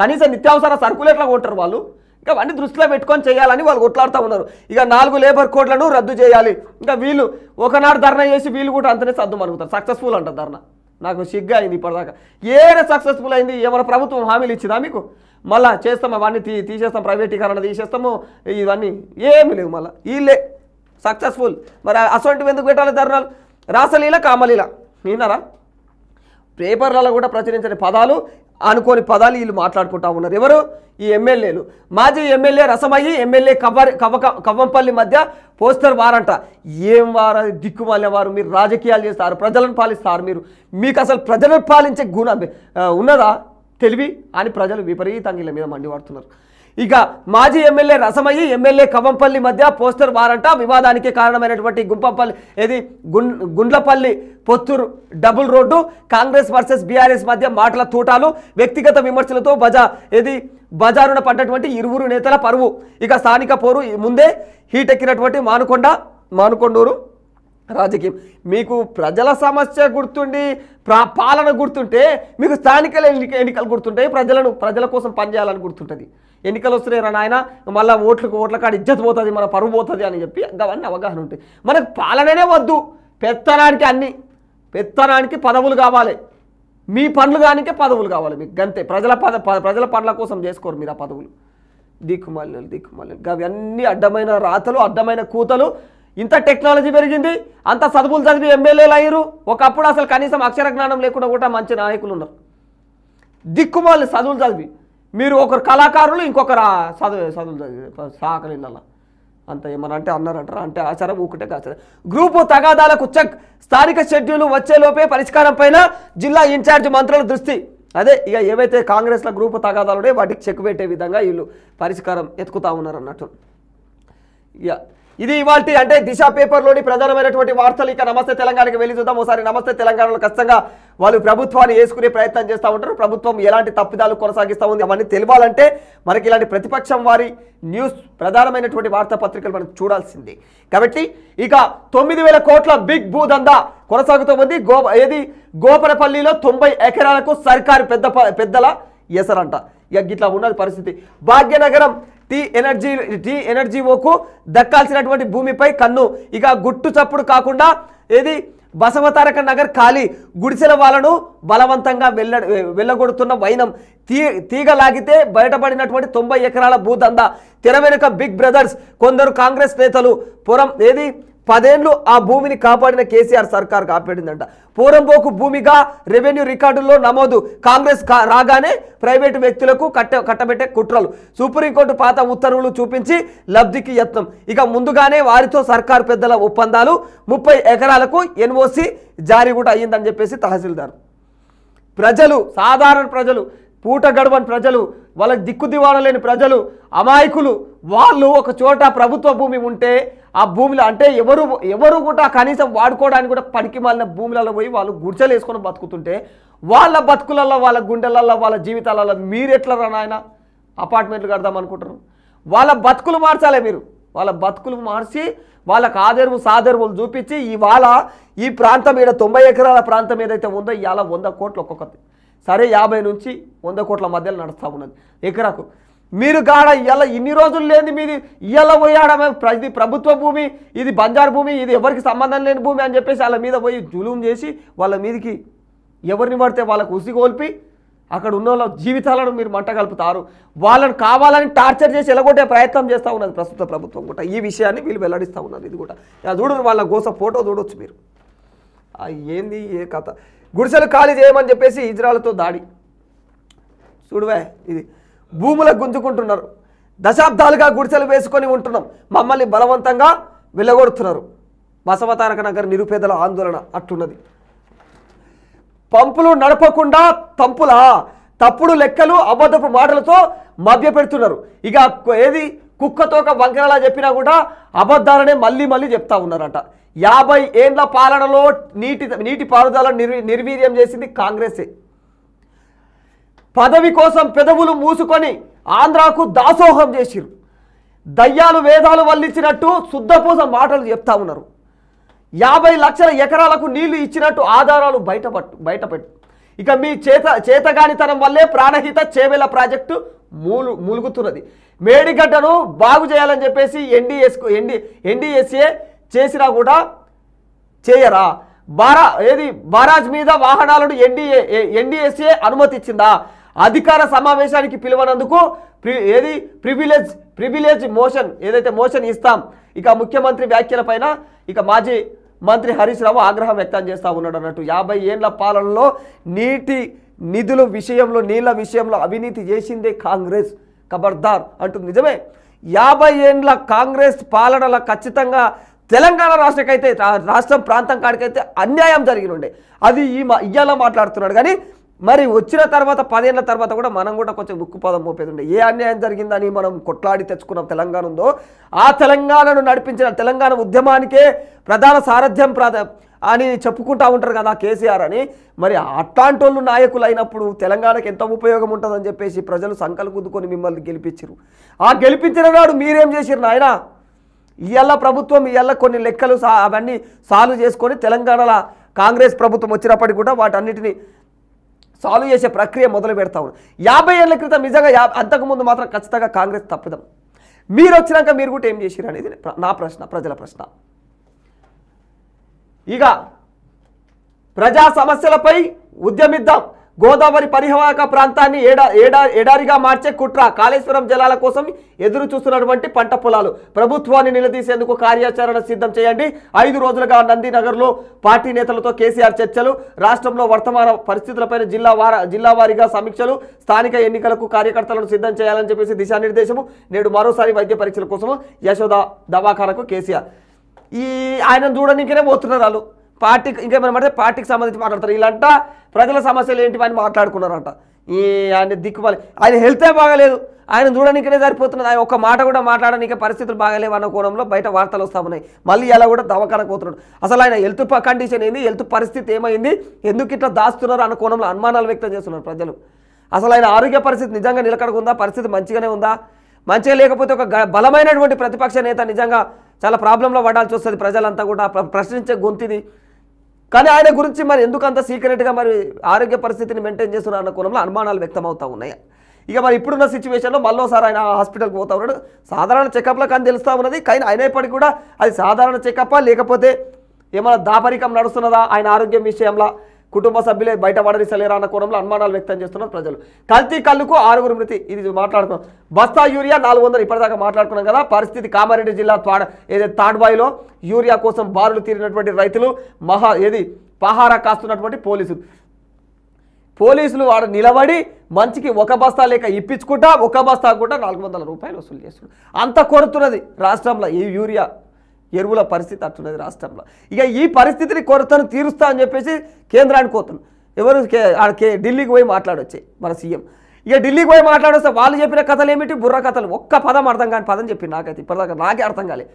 కనీసం నిత్యావసర సరుకులు ఎట్లా కొంటారు వాళ్ళు. ఇంకా అవన్నీ దృష్టిలో పెట్టుకొని చేయాలని వాళ్ళు కొట్లాడుతూ ఉన్నారు. ఇక 4 లేబర్ కోడ్లను రద్దు చేయాలి. ఇంకా వీళ్ళు ఒకనాడు ధర్నా చేసి వీళ్ళు కూడా అంతనే సర్దు మరుగుతారు. సక్సెస్ఫుల్ అంటారు ధర్నా. నాకు సిగ్గా అయింది ఇప్పటిదాకా. ఏదో సక్సెస్ఫుల్ అయింది, ఏమైనా ప్రభుత్వం హామీలు ఇచ్చిందా మీకు? మళ్ళీ చేస్తాం అవన్నీ తీసేస్తాం, ప్రైవేటీకరణ తీసేస్తాము, ఇవన్నీ ఏమి లేవు. మళ్ళీ వీళ్ళే సక్సెస్ఫుల్. మరి అసొంటివి ఎందుకు పెట్టాలి ధర్నాలు? రాసలీల కామలీల విన్నారా? పేపర్లలో కూడా ప్రచురించిన పదాలు అనుకోని పదాలు వీళ్ళు మాట్లాడుకుంటా ఉన్నారు. ఎవరు? ఈ ఎమ్మెల్యేలు. మాజీ ఎమ్మెల్యే రసమయ్యి ఎమ్మెల్యే కవ్వంపల్లి మధ్య పోస్టర్ వారంట. ఏం వారు దిక్కుమాలిన వారు, మీరు రాజకీయాలు చేస్తారు, ప్రజలను పాలిస్తారు, మీకు అసలు ప్రజలను పాలించే గుణం ఉన్నదా, తెలివి అని ప్రజలు విపరీతంగా వీళ్ళ మీద మండిపడుతున్నారు. ఇక మాజీ ఎమ్మెల్యే రసమయ్యి ఎమ్మెల్యే కవ్వంపల్లి మధ్య పోస్టర్ వారంట. వివాదానికి కారణమైనటువంటి Gundlapalli Potturu double road, Congress versus BRS మధ్య మాటల తూటాలు, వ్యక్తిగత విమర్శలతో బజారున పడ్డటువంటి ఇరువురు నేతల పరువు. ఇక స్థానిక పోరు ముందే హీట్ ఎక్కినటువంటి మానుకొండూరు రాజకీయం. మీకు ప్రజల సమస్య గుర్తుండి పాలన గుర్తుంటే మీకు స్థానిక ఎన్నికలు గుర్తుంటాయి. ప్రజల కోసం పనిచేయాలని గుర్తుంటుంది. ఎన్నికలు వస్తున్నాయి రా నాయన, మళ్ళీ ఓట్ల కాడ ఇజ్జత్ పోతుంది, మన పరువు పోతుంది అని చెప్పి అవన్నీ అవగాహన ఉంటాయి. మనకు పాలననే వద్దు, పెత్తనానికి పదవులు కావాలి, మీ పనులు కానికే పదవులు కావాలి మీకు, గంతే. ప్రజల పనుల కోసం చేసుకోరు మీరు ఆ పదవులు. దిక్కుమాలినలు అవన్నీ అడ్డమైన రాతలు, అడ్డమైన కూతలు. ఇంత టెక్నాలజీ పెరిగింది, అంత చదువులు చదివి ఎమ్మెల్యేలు అయ్యారు. ఒకప్పుడు అసలు కనీసం అక్షర జ్ఞానం లేకుండా కూడా మంచి నాయకులు ఉన్నారు. దిక్కుమాలి చదువులు చదివి మీరు ఒకరు కళాకారులు, ఇంకొకరు చదువులు చదివి సాకలిళ్ళ అంత ఏమన్నా అంటే అన్నారంటారా? అంటే ఆచారం ఊకటే ఆచారం. గ్రూపు తగాదాలకు చెక్, స్థానిక షెడ్యూల్ వచ్చేలోపే పరిష్కారం పైన జిల్లా ఇన్ఛార్జ్ మంత్రుల దృష్టి. అదే ఇక ఏవైతే కాంగ్రెస్ల గ్రూపు తగాదాలు ఉన్నాయో వాటికి చెక్ పెట్టే విధంగా వీళ్ళు పరిష్కారం ఎత్తుకుతా ఉన్నారు అన్నట్టు. ఇక ఇది ఇవాల్టి అంటే దిశ పేపర్లోని ప్రధానమైనటువంటి వార్తలు. ఇక నమస్తే తెలంగాణకి వెళ్ళి చూద్దాం ఒకసారి. నమస్తే తెలంగాణలో ఖచ్చితంగా వాళ్ళు ప్రభుత్వాన్ని వేసుకునే ప్రయత్నం చేస్తూ ఉంటారు. ప్రభుత్వం ఎలాంటి తప్పిదాలు కొనసాగిస్తూ ఉంది అవన్నీ తెలియాలంటే మనకి ఇలాంటి ప్రతిపక్షం వారి న్యూస్ ప్రధానమైనటువంటి వార్తాపత్రికలు మనం చూడాల్సిందే. కాబట్టి ఇక 9,000 కోట్ల బిగ్ భూదందా కొనసాగుతూ ఉంది. గోపనపల్లిలో 90 ఎకరాలకు సర్కారు పెద్దల ఎసరంట. ఇక గిట్లా ఉన్నది పరిస్థితి. భాగ్యనగరం టీ ఎనర్జీఓకు దక్కాల్సినటువంటి భూమిపై కన్ను. ఇక గుట్టు చప్పుడు కాకుండా బసవతారక నగర్ ఖాళీ, గుడిసెల వాళ్ళను బలవంతంగా వెళ్ళగొడుతున్న వైనం. తీగ లాగితే బయటపడినటువంటి 90 ఎకరాల భూదందా. తెర వెనుక బిగ్ బ్రదర్స్. కొందరు కాంగ్రెస్ నేతలు పురం 10 ఏళ్ళు ఆ భూమిని కాపాడిన కేసీఆర్ సర్కార్ కాపాడిందంట. పూరంబోకు భూమిగా రెవెన్యూ రికార్డుల్లో నమోదు. కాంగ్రెస్ రాగానే ప్రైవేటు వ్యక్తులకు కట్టబెట్టే కుట్రలు. సుప్రీంకోర్టు పాత ఉత్తర్వులు చూపించి లబ్ధికి యత్నం. ఇక ముందుగానే వారితో సర్కారు పెద్దల ఒప్పందాలు. 30 ఎకరాలకు ఎన్ఓసి జారీ కూడా అయ్యిందని చెప్పేసి తహసీల్దార్. సాధారణ ప్రజలు, పూట గడవని ప్రజలు, వాళ్ళకి దిక్కు దివాణం లేని ప్రజలు, అమాయకులు, వాళ్ళు ఒక చోట ప్రభుత్వ భూమి ఉంటే ఆ భూమిలో అంటే ఎవరు కూడా కనీసం వాడుకోవడానికి కూడా పనికి మాలిన భూములలో పోయి వాళ్ళు గుడిసెలు వేసుకొని బతుకుతుంటే వాళ్ళ బతుకులలో, వాళ్ళ గుండెలలో, వాళ్ళ జీవితాలలో మీరు ఎట్లా నాయన అపార్ట్మెంట్లు కడదాం అనుకుంటారు? వాళ్ళ బతుకులు మార్చాలి మీరు. వాళ్ళ బతుకులు మార్చి వాళ్ళకు సాదరువులు చూపించి ఇవాళ ఈ ప్రాంతం మీద 90 ఎకరాల ప్రాంతం ఏదైతే ఉందో ఇవాళ 100 కోట్లు ఒక్కొక్కటి సరే 50 నుంచి 100 కోట్ల మధ్యలో నడుస్తూ ఉన్నది ఎకరాకు. మీరు గాడ ఇవాళ ఇన్ని రోజులు లేని మీది ఇవాళ పోయాడమే ఇది ప్రభుత్వ భూమి, ఇది బంజారు భూమి, ఇది ఎవరికి సంబంధం లేని భూమి అని చెప్పేసి వాళ్ళ మీద పోయి జులుం చేసి వాళ్ళ మీదకి ఎవరిని పడితే వాళ్ళకు ఉసిగోల్పి అక్కడ ఉన్న వాళ్ళ జీవితాలను మీరు మంట కలుపుతారు. వాళ్ళని కావాలని టార్చర్ చేసి ఎలగొట్టే ప్రయత్నం చేస్తూ ఉన్నది ప్రస్తుత ప్రభుత్వం కూడా. ఈ విషయాన్ని వీళ్ళు వెల్లడిస్తూ ఉన్నారు. ఇది కూడా చూడరు, వాళ్ళ గోస ఫోటో చూడొచ్చు మీరు. ఏంది ఏ కథ. గుడిసెలు ఖాళీ చేయమని చెప్పేసి ఇజ్రాయెల్తో దాడి చూడవే. ఇది భూములకు గుంజుకుంటున్నారు. దశాబ్దాలుగా గుడిసెలు వేసుకొని ఉంటున్నాం, మమ్మల్ని బలవంతంగా వెళ్ళగొడుతున్నారు. బసవతారక నగర్ నిరుపేదల ఆందోళన అట్టున్నది. పంపులు నడపకుండా తంపులా, తప్పుడు లెక్కలు అబద్ధపు మాటలతో మభ్య పెడుతున్నారు. ఇక ఏది కుక్కతోక వంకరలా చెప్పినా కూడా అబద్ధాలనే మళ్ళీ మళ్ళీ చెప్తా ఉన్నారట. 50 ఏండ్ల పాలనలో నీటి పారుదల నిర్వీర్యం చేసింది కాంగ్రెసే. పదవి కోసం పెదవులు మూసుకొని ఆంధ్రాకు దాసోహం చేసిరు. దయ్యాలు వేదాలు వల్లించినట్టు శుద్ధపూస మాటలు చెప్తా ఉన్నారు. 50 లక్షల ఎకరాలకు నీళ్లు ఇచ్చినట్టు ఆధారాలు బయటపెట్టు. ఇక మీ చేతగానితనం వల్లే ప్రాణహిత చేవెల ప్రాజెక్టు మూలుగుతున్నది. మేడిగడ్డను బాగు చేయాలని చెప్పేసి ఎన్డీఎస్ఏ చేసినా కూడా చేయరా. బారాజ్ మీద వాహనాలను ఎన్డీఎస్ఏ అనుమతి ఇచ్చిందా? అధికార సమావేశానికి పిలువనందుకు ప్రివిలేజ్ మోషన్ ఏదైతే మోషన్ ఇస్తాం. ఇక ముఖ్యమంత్రి వ్యాఖ్యలపైన ఇక మాజీ మంత్రి హరీష్ రావు ఆగ్రహం వ్యక్తం చేస్తూ ఉన్నాడు అన్నట్టు. 50 ఏండ్ల పాలనలో నిధుల విషయంలో నీళ్ల విషయంలో అవినీతి చేసిందే కాంగ్రెస్, ఖబర్దార్ అంటుంది. నిజమే, 50 ఏండ్ల కాంగ్రెస్ పాలనలో ఖచ్చితంగా తెలంగాణ రాష్ట్రం ప్రాంతం కాడికైతే అన్యాయం జరిగినుండే. అది ఇయ్యాల మాట్లాడుతున్నాడు. కానీ మరి వచ్చిన తర్వాత 10 ఏళ్ల తర్వాత కూడా మనం కూడా కొంచెం ఉక్కుపదం మోపేది ఉండే. ఏ అన్యాయం జరిగిందని మనం కొట్లాడి తెచ్చుకున్న తెలంగాణ ఉందో ఆ తెలంగాణను నడిపించిన తెలంగాణ ఉద్యమానికే ప్రధాన సారథ్యం అని చెప్పుకుంటూ ఉంటారు కదా కేసీఆర్ అని. మరి అట్లాంటి వాళ్ళు నాయకులు అయినప్పుడు తెలంగాణకు ఎంత ఉపయోగం ఉంటుందని చెప్పేసి ప్రజలు సంకలు గుద్దుకొని మిమ్మల్ని గెలిపించారు. ఆ గెలిపించిన నాడు మీరేం చేసిరు నాయన? ఇవాళ ప్రభుత్వం ఇవాళ కొన్ని లెక్కలు అవన్నీ సాల్వ్ చేసుకొని తెలంగాణలో కాంగ్రెస్ ప్రభుత్వం వచ్చినప్పటికీ కూడా వాటన్నిటిని సాల్వ్ చేసే ప్రక్రియ మొదలు పెడతా ఉన్నాం. 50 ఏళ్ల క్రితం నిజంగా అంతకుముందు మాత్రం ఖచ్చితంగా కాంగ్రెస్ తప్పిదం. మీరు వచ్చినాక మీరు కూడా ఏం చేసిరు అనేది నా ప్రశ్న, ప్రజల ప్రశ్న. ఇక ప్రజా సమస్యలపై ఉద్యమిద్దాం. గోదావరి పరివాహక ప్రాంతాన్ని ఎడారిగా మార్చే కుట్ర. కాళేశ్వరం జలాల కోసం ఎదురు చూస్తున్నటువంటి పంట పొలాలు. ప్రభుత్వాన్ని నిలదీసేందుకు కార్యాచరణ సిద్ధం చేయండి. 5 రోజులుగా నందినగర్లో పార్టీ నేతలతో కేసీఆర్ చర్చలు. రాష్ట్రంలో వర్తమాన పరిస్థితులపై జిల్లా వారీగా సమీక్షలు. స్థానిక ఎన్నికలకు కార్యకర్తలను సిద్ధం చేయాలని చెప్పేసి దిశానిర్దేశము. నేడు మరోసారి వైద్య పరీక్షల కోసము యశోద దవాఖానకు కేసీఆర్. ఆయన చూడడానికనే పోతున్నారు వాళ్ళు. పార్టీకి ఇంకేమైనా పార్టీకి సంబంధించి మాట్లాడతారు. వీళ్ళంట ప్రజల సమస్యలు ఏంటివని మాట్లాడుకున్నారంట. ఆయన దిక్కుమాలి, ఆయన హెల్తే బాగాలేదు, ఆయన చూడడానికనే సరిపోతున్నది. ఆయన ఒక్క మాట కూడా మాట్లాడడానికి పరిస్థితులు బాగాలేవు అన్న కోణంలో బయట వార్తలు వస్తూ ఉన్నాయి. మళ్ళీ ఎలా కూడా దవాఖానకు పోతున్నాడు. అసలు ఆయన హెల్త్ కండిషన్ ఏంది, హెల్త్ పరిస్థితి ఏమైంది, ఎందుకు ఇట్లా దాస్తున్నారు అన్న కోణంలో అనుమానాలు వ్యక్తం చేస్తున్నారు ప్రజలు. అసలు ఆయన ఆరోగ్య పరిస్థితి నిజంగా నిలకడగా పరిస్థితి మంచిగానే ఉందా? మంచిగా లేకపోతే ఒక బలమైనటువంటి ప్రతిపక్ష నేత నిజంగా చాలా ప్రాబ్లంలో పడాల్సి వస్తుంది. ప్రజలంతా కూడా ప్రశ్నించే గొంతిది. కానీ ఆయన గురించి మరి ఎందుకంత సీక్రెట్గా మరి ఆరోగ్య పరిస్థితిని మెయింటైన్ చేస్తున్నారు అన్న కోణంలో అనుమానాలు వ్యక్తం అవుతూ ఉన్నాయి. ఇక మరి ఇప్పుడున్న సిచ్యువేషన్లో మళ్ళోసారి ఆయన హాస్పిటల్కి పోతా ఉన్నాడు. సాధారణ చెకప్లకు అని తెలుస్తూ ఉన్నది. కానీ అయినప్పటికీ కూడా అది సాధారణ చెకప్పా లేకపోతే ఏమైనా దాపరికం నడుస్తున్నదా ఆయన ఆరోగ్యం విషయంలో, కుటుంబ సభ్యులే బయట పడరిసలేరా అన్న కోణంలో అనుమానాలు వ్యక్తం చేస్తున్నారు ప్రజలు. కల్తీ కళ్ళుకు 6 మృతి. ఇది మాట్లాడుకున్నాం. బస్తా యూరియా 400 ఇప్పటిదాకా మాట్లాడుకున్నాం కదా. పరిస్థితి కామారెడ్డి జిల్లా ఏదైతే తాడ్బాయిలో యూరియా కోసం బారులు తీరినటువంటి రైతులు పహారా కాస్తున్నటువంటి పోలీసులు వాడు నిలబడి మంచికి 1 బస్తా లేక ఇప్పించుకుంటా 1 బస్తా కూడా 400 రూపాయలు వసూలు చేస్తున్నారు. అంత కొరుతున్నది రాష్ట్రంలో ఈ యూరియా ఎరువుల పరిస్థితి అట్టున్నది రాష్ట్రంలో. ఇక ఈ పరిస్థితిని కొరతను తీరుస్తా అని చెప్పేసి కేంద్రానికి పోతున్నాం. ఎవరు ఢిల్లీకి పోయి మాట్లాడొచ్చాయి మన సీఎం. ఇక ఢిల్లీకి పోయి మాట్లాడొస్తే వాళ్ళు చెప్పిన కథలు ఏమిటి, బుర్ర కథలు. ఒక్క పదం అర్థం కాని పదం చెప్పి నాకైతే ఇప్పటిదాకా నాకే అర్థం కాలే.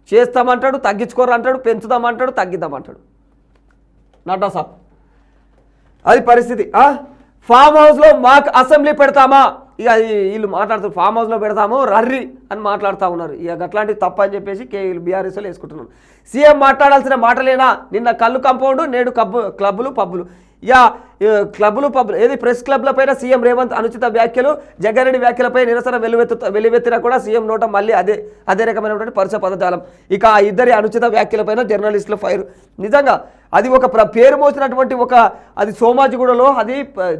చేస్తామంటాడు, తగ్గించుకోరు అంటాడు, పెంచుదామంటాడు, తగ్గిద్దామంటాడు. నడ్డా సాబ్ అది పరిస్థితి. ఫామ్ హౌస్లో మాకు అసెంబ్లీ పెడతామా? ఇక వీళ్ళు మాట్లాడుతారు ఫామ్ హౌస్లో పెడతాము రర్రి అని మాట్లాడుతూ ఉన్నారు. ఇక అట్లాంటివి తప్ప అని చెప్పేసి వీళ్ళు బీఆర్ఎస్లో వేసుకుంటున్నారు. సీఎం మాట్లాడాల్సిన మాటలేనా? నిన్న కళ్ళు కంపౌండ్, నేడు క్లబ్బులు పబ్బులు. యా క్లబ్లు పబ్ ఏది ప్రెస్ క్లబ్లపైన సీఎం రేవంత్ అనుచిత వ్యాఖ్యలు, జగ్గారెడ్డి వ్యాఖ్యలపై నిరసన వెల్లువెత్తినా కూడా సీఎం నోట మళ్ళీ అదే రకమైనటువంటి పరుష పదజాలం. ఇక ఆ ఇద్దరి అనుచిత వ్యాఖ్యలపైన జర్నలిస్టులు ఫైర్. నిజంగా అది ఒక పేరు మోసినటువంటి అది సోమాజిగూడలో అది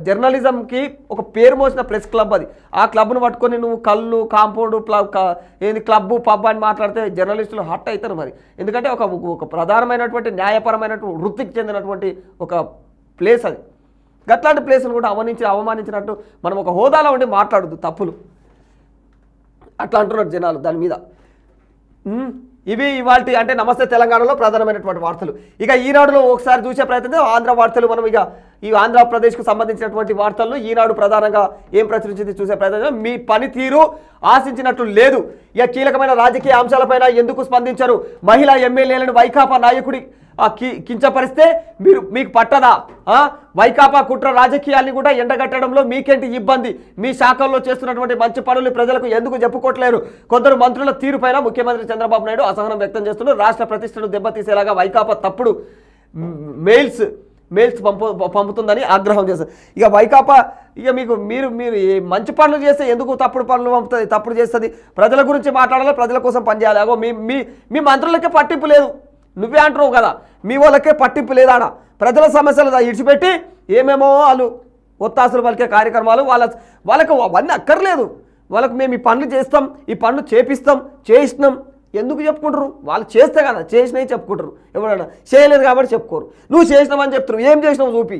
జర్నలిజంకి ఒక పేరు మోసిన ప్రెస్ క్లబ్. అది ఆ క్లబ్ను పట్టుకొని నువ్వు కళ్ళు కాంపౌండ్ ఏంది క్లబ్బు పబ్ అని మాట్లాడితే జర్నలిస్టులు హట్ అవుతారు మరి. ఎందుకంటే ఒక ప్రధానమైనటువంటి న్యాయపరమైనటువంటి వృత్తికి చెందినటువంటి ఒక ప్లేస్ అది. అట్లాంటి ప్లేస్ను కూడా అవమానించినట్టు మనం ఒక హోదాలో ఉండి మాట్లాడద్దు, తప్పులు అట్లా అంటున్నారు జనాలు దాని మీద. ఇవి ఇవాల్టి అంటే నమస్తే తెలంగాణలో ప్రధానమైనటువంటి వార్తలు. ఇక ఈనాడులో ఒకసారి చూసే ప్రయత్నం ఆంధ్ర వార్తలు. మనం ఇక ఈ ఆంధ్రప్రదేశ్కు సంబంధించినటువంటి వార్తలను ఈనాడు ప్రధానంగా ఏం ప్రచురించింది చూసే ప్రయత్నం. మీ పనితీరు ఆశించినట్లు లేదు, ఇక కీలకమైన రాజకీయ అంశాలపైన ఎందుకు స్పందించరు, మహిళా ఎమ్మెల్యేలను వైకాపా నాయకుడి కించపరిస్తే మీకు పట్టదా, వైకాపా కుట్ర రాజకీయాల్ని కూడా ఎండగట్టడంలో మీకేంటి ఇబ్బంది, మీ శాఖల్లో చేస్తున్నటువంటి మంచి పనులు ప్రజలకు ఎందుకు చెప్పుకోవట్లేరు, కొందరు మంత్రుల తీరుపైన ముఖ్యమంత్రి చంద్రబాబు నాయుడు అసహనం వ్యక్తం చేస్తున్నారు, రాష్ట్ర ప్రతిష్టను దెబ్బతీసేలాగా వైకాపా తప్పుడు మెయిల్స్ పంపుతుందని ఆగ్రహం చేస్తారు. ఇక వైకాపా ఇక మీరు మంచి పనులు చేస్తే ఎందుకు తప్పుడు పనులు పంపుతుంది, తప్పుడు చేస్తుంది, ప్రజల గురించి మాట్లాడాలి, ప్రజల కోసం పనిచేయాలి. అగో మీ మంత్రులకే పట్టింపు లేదు, నువ్వే అంటున్నావు కదా, మీ వాళ్ళకే పట్టింపు లేదాడ, ప్రజల సమస్యలు ఇడిచిపెట్టి ఏమేమో వాళ్ళు ఒత్తాసులు పలికే కార్యక్రమాలు వాళ్ళకు అవన్నీ అక్కర్లేదు. వాళ్ళకు మేము ఈ పనులు చేస్తాం, ఈ పనులు చేసినాం ఎందుకు చెప్పుకుంటారు, వాళ్ళు చేస్తే కదా చేసినవి చెప్పుకుంటారు. ఎవరైనా చేయలేదు కాబట్టి చెప్పుకోరు, నువ్వు చేసినావని చెప్తున్నావు, ఏం చేసినావు చూపి.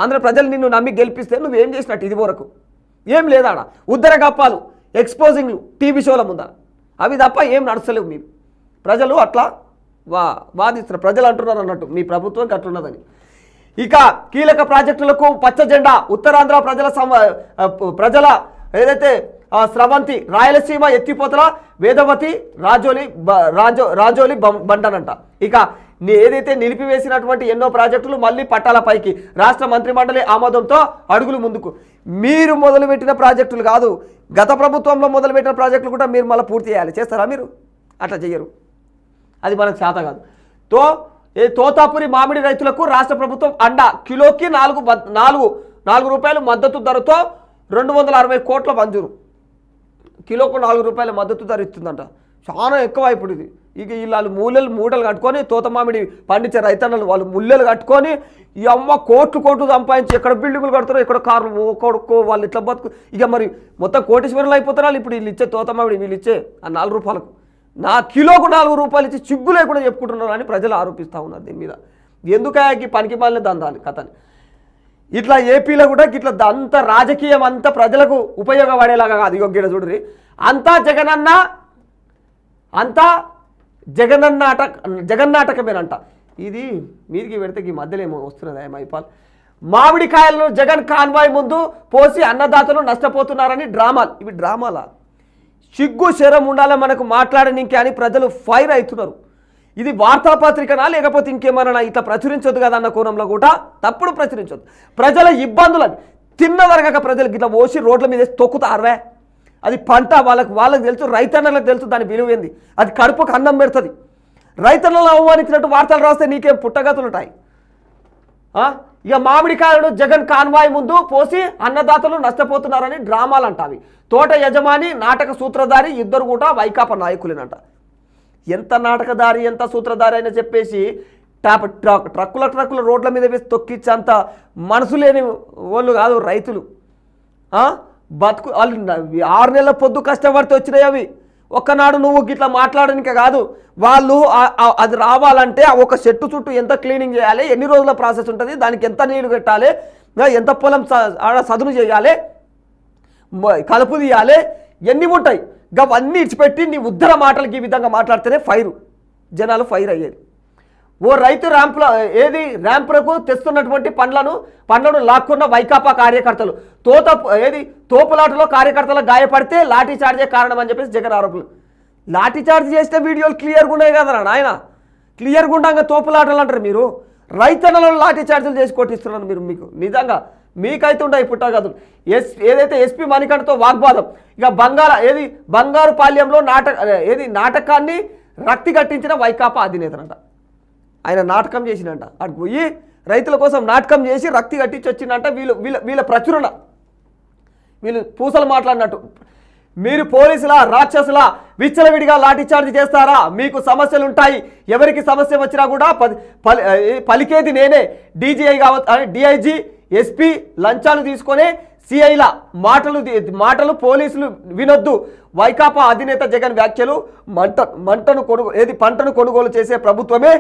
ఆంధ్ర ప్రజలు నిన్ను నమ్మి గెలిపిస్తే నువ్వేం చేసినట్టు ఇది వరకు ఏం లేదాడ, ఉద్దర గప్పాలు ఎక్స్పోజింగ్లు టీవీ షోల ముందర అవి తప్ప ఏం నడుస్తలేవు. మీరు ప్రజలు అట్లా వాదిస్తున్నారు, ప్రజలు అంటున్నారు అన్నట్టు మీ ప్రభుత్వం అట్లున్నదని. ఇక కీలక ప్రాజెక్టులకు పచ్చ జెండా, ఉత్తరాంధ్ర ప్రజల ఏదైతే స్రవంతి, రాయలసీమ ఎత్తిపోతల, వేదవతి, రాజోలి బండనంట. ఇక ఏదైతే నిలిపివేసినటువంటి ఎన్నో ప్రాజెక్టులు మళ్ళీ పట్టాలపైకి, రాష్ట్ర మంత్రిమండలి ఆమోదంతో అడుగులు ముందుకు. మీరు మొదలుపెట్టిన ప్రాజెక్టులు కాదు, గత ప్రభుత్వంలో మొదలుపెట్టిన ప్రాజెక్టులు కూడా మీరు మళ్ళీ పూర్తి చేయాలి. చేస్తారా మీరు? అట్లా చెయ్యరు, అది మనకు చేత కాదు. తోతాపురి మామిడి రైతులకు రాష్ట్ర ప్రభుత్వం అండ, కిలోకి 4 రూపాయలు మద్దతు ధరతో 260 కోట్ల మంజూరు. కిలోకు 4 రూపాయల మద్దతు ధర ఇస్తుందంట, చాలా ఎక్కువ ఇప్పుడు ఇది. ఇక వీళ్ళు మూటలు కట్టుకొని తోత మామిడి పండించే రైతన్నలు వాళ్ళు ముల్లెలు కట్టుకొని ఈ అమ్మ కోట్లు సంపాదించి ఎక్కడ బిల్డింగులు కడతారో, ఎక్కడ కార్లు కొడుకో వాళ్ళు ఇట్లా బతుకు. ఇక మరి మొత్తం కోటీశ్వరులు అయిపోతున్నారు ఇప్పుడు వీళ్ళు ఇచ్చే తోత మామిడి, వీళ్ళు ఇచ్చే ఆ 4 రూపాయలకు కిలోకు 4 రూపాయలు ఇచ్చి చిగ్గు లేకుండా చెప్పుకుంటున్నారు అని ప్రజలు ఆరోపిస్తూ ఉన్నారు. దీని మీద ఎందుకు పనికి మాలిన దందాలి కథని. ఇట్లా ఏపీలో కూడా ఇట్లా అంత రాజకీయం అంతా ప్రజలకు ఉపయోగపడేలాగా కాదు. ఇగో గిడ చూడరి, అంతా జగన్నాటకమేనంట. ఇది మీదికి పెడితే ఈ మధ్యలో ఏమో వస్తున్నది మైపాల్. మామిడికాయలను జగన్ కాన్వాయ్ ముందు పోసి అన్నదాతలు నష్టపోతున్నారని డ్రామాలు. ఇవి డ్రామాలా? సిగ్గు శరం ఉండాలి మనకు మాట్లాడనికే అని ప్రజలు ఫైర్ అవుతున్నారు. ఇది వార్తాపత్రికనా లేకపోతే ఇంకేమన్నా ఇట్లా ప్రచురించొద్దు కదా అన్న కోణంలో కూడా తప్పుడు ప్రచురించొద్దు. ప్రజల ఇబ్బందులు అవి తిన్నదరగక ప్రజలకు ఇట్లా పోసి రోడ్ల మీద తొక్కుతారే. అది పంట వాళ్ళకి తెలుసు, రైతన్నలకు తెలుసు దాని విలువైంది. అది కడుపుకు అన్నం పెడుతుంది. రైతన్నలు అవమానించినట్టు వార్తలు రాస్తే నీకేం పుట్టగతులు ఉంటాయి. ఇక మామిడికాయలు జగన్ కాన్వాయ్ ముందు పోసి అన్నదాతలు నష్టపోతున్నారని డ్రామాలు అంటావి. తోట యజమాని, నాటక సూత్రధారి ఇద్దరు కూడా వైకాపా నాయకులేనంట. ఎంత నాటకదారి ఎంత సూత్రధారి అయినా చెప్పేసి ట్రక్కుల రోడ్ల మీద వేసి తొక్కించేంత మనసు లేని వాళ్ళు కాదు రైతులు. బతుకు వాళ్ళు 6 నెలల పొద్దు కష్టపడితే వచ్చినాయి అవి. ఒక్కనాడు నువ్వు గిట్లా మాట్లాడడానికి కాదు. వాళ్ళు అది రావాలంటే ఒక చెట్టు చుట్టూ ఎంత క్లీనింగ్ చేయాలి, ఎన్ని రోజుల ప్రాసెస్ ఉంటుంది, దానికి ఎంత నీళ్లు పెట్టాలి, ఎంత పొలం సదును చేయాలి, కలుపు తీయాలి, ఎన్ని ఉంటాయి. అవన్నీ ఇచ్చిపెట్టి నీ ఉద్దర మాటలకి ఈ విధంగా మాట్లాడితేనే జనాలు ఫైర్ అయ్యేది. ఓ రైతు ర్యాంపులకు తెస్తున్నటువంటి పండ్లను లాక్కున్న వైకాపా కార్యకర్తలు, తోపులాటలో కార్యకర్తలు గాయపడితే లాఠీ చార్జే కారణం అని చెప్పేసి జగన్ ఆరోపణలు. లాఠీ చార్జ్ చేస్తే వీడియోలు క్లియర్గా ఉన్నాయి కదా నాయన, క్లియర్గా ఉండగా తోపులాటలు అంటారు మీరు. రైతన్నలను లాఠీ చార్జీలు చేసి కొట్టిస్తున్నారు మీరు. మీకు నిజంగా మీకైతే ఉంటాయి పుట్టగదులు. ఏదైతే ఎస్పీ మణికంఠతో వాగ్వాదం. ఇక బంగారుపాళ్యంలో నాటకాన్ని రక్తి కట్టించిన వైకాపా అధినేతనంట. ఆయన నాటకం చేసినంట. అటు పోయి రైతుల కోసం నాటకం చేసి రక్తి కట్టించి వచ్చిందంటే వీళ్ళ ప్రచురణ, వీళ్ళు పూసలు మాట్లాడినట్టు. మీరు పోలీసులా రాక్షసులా విచ్చలవిడిగా లాఠీచార్జ్ చేస్తారా? మీకు సమస్యలు ఉంటాయి. ఎవరికి సమస్య వచ్చినా కూడా పలికేది నేనే. డీజీఐ కావచ్చు, డిఐజీ, ఎస్పీ లంచాలు తీసుకొని సిఐల మాటలు పోలీసులు వినొద్దు. వైకాపా అధినేత జగన్ వ్యాఖ్యలు పంటను కొనుగోలు చేసే ప్రభుత్వమే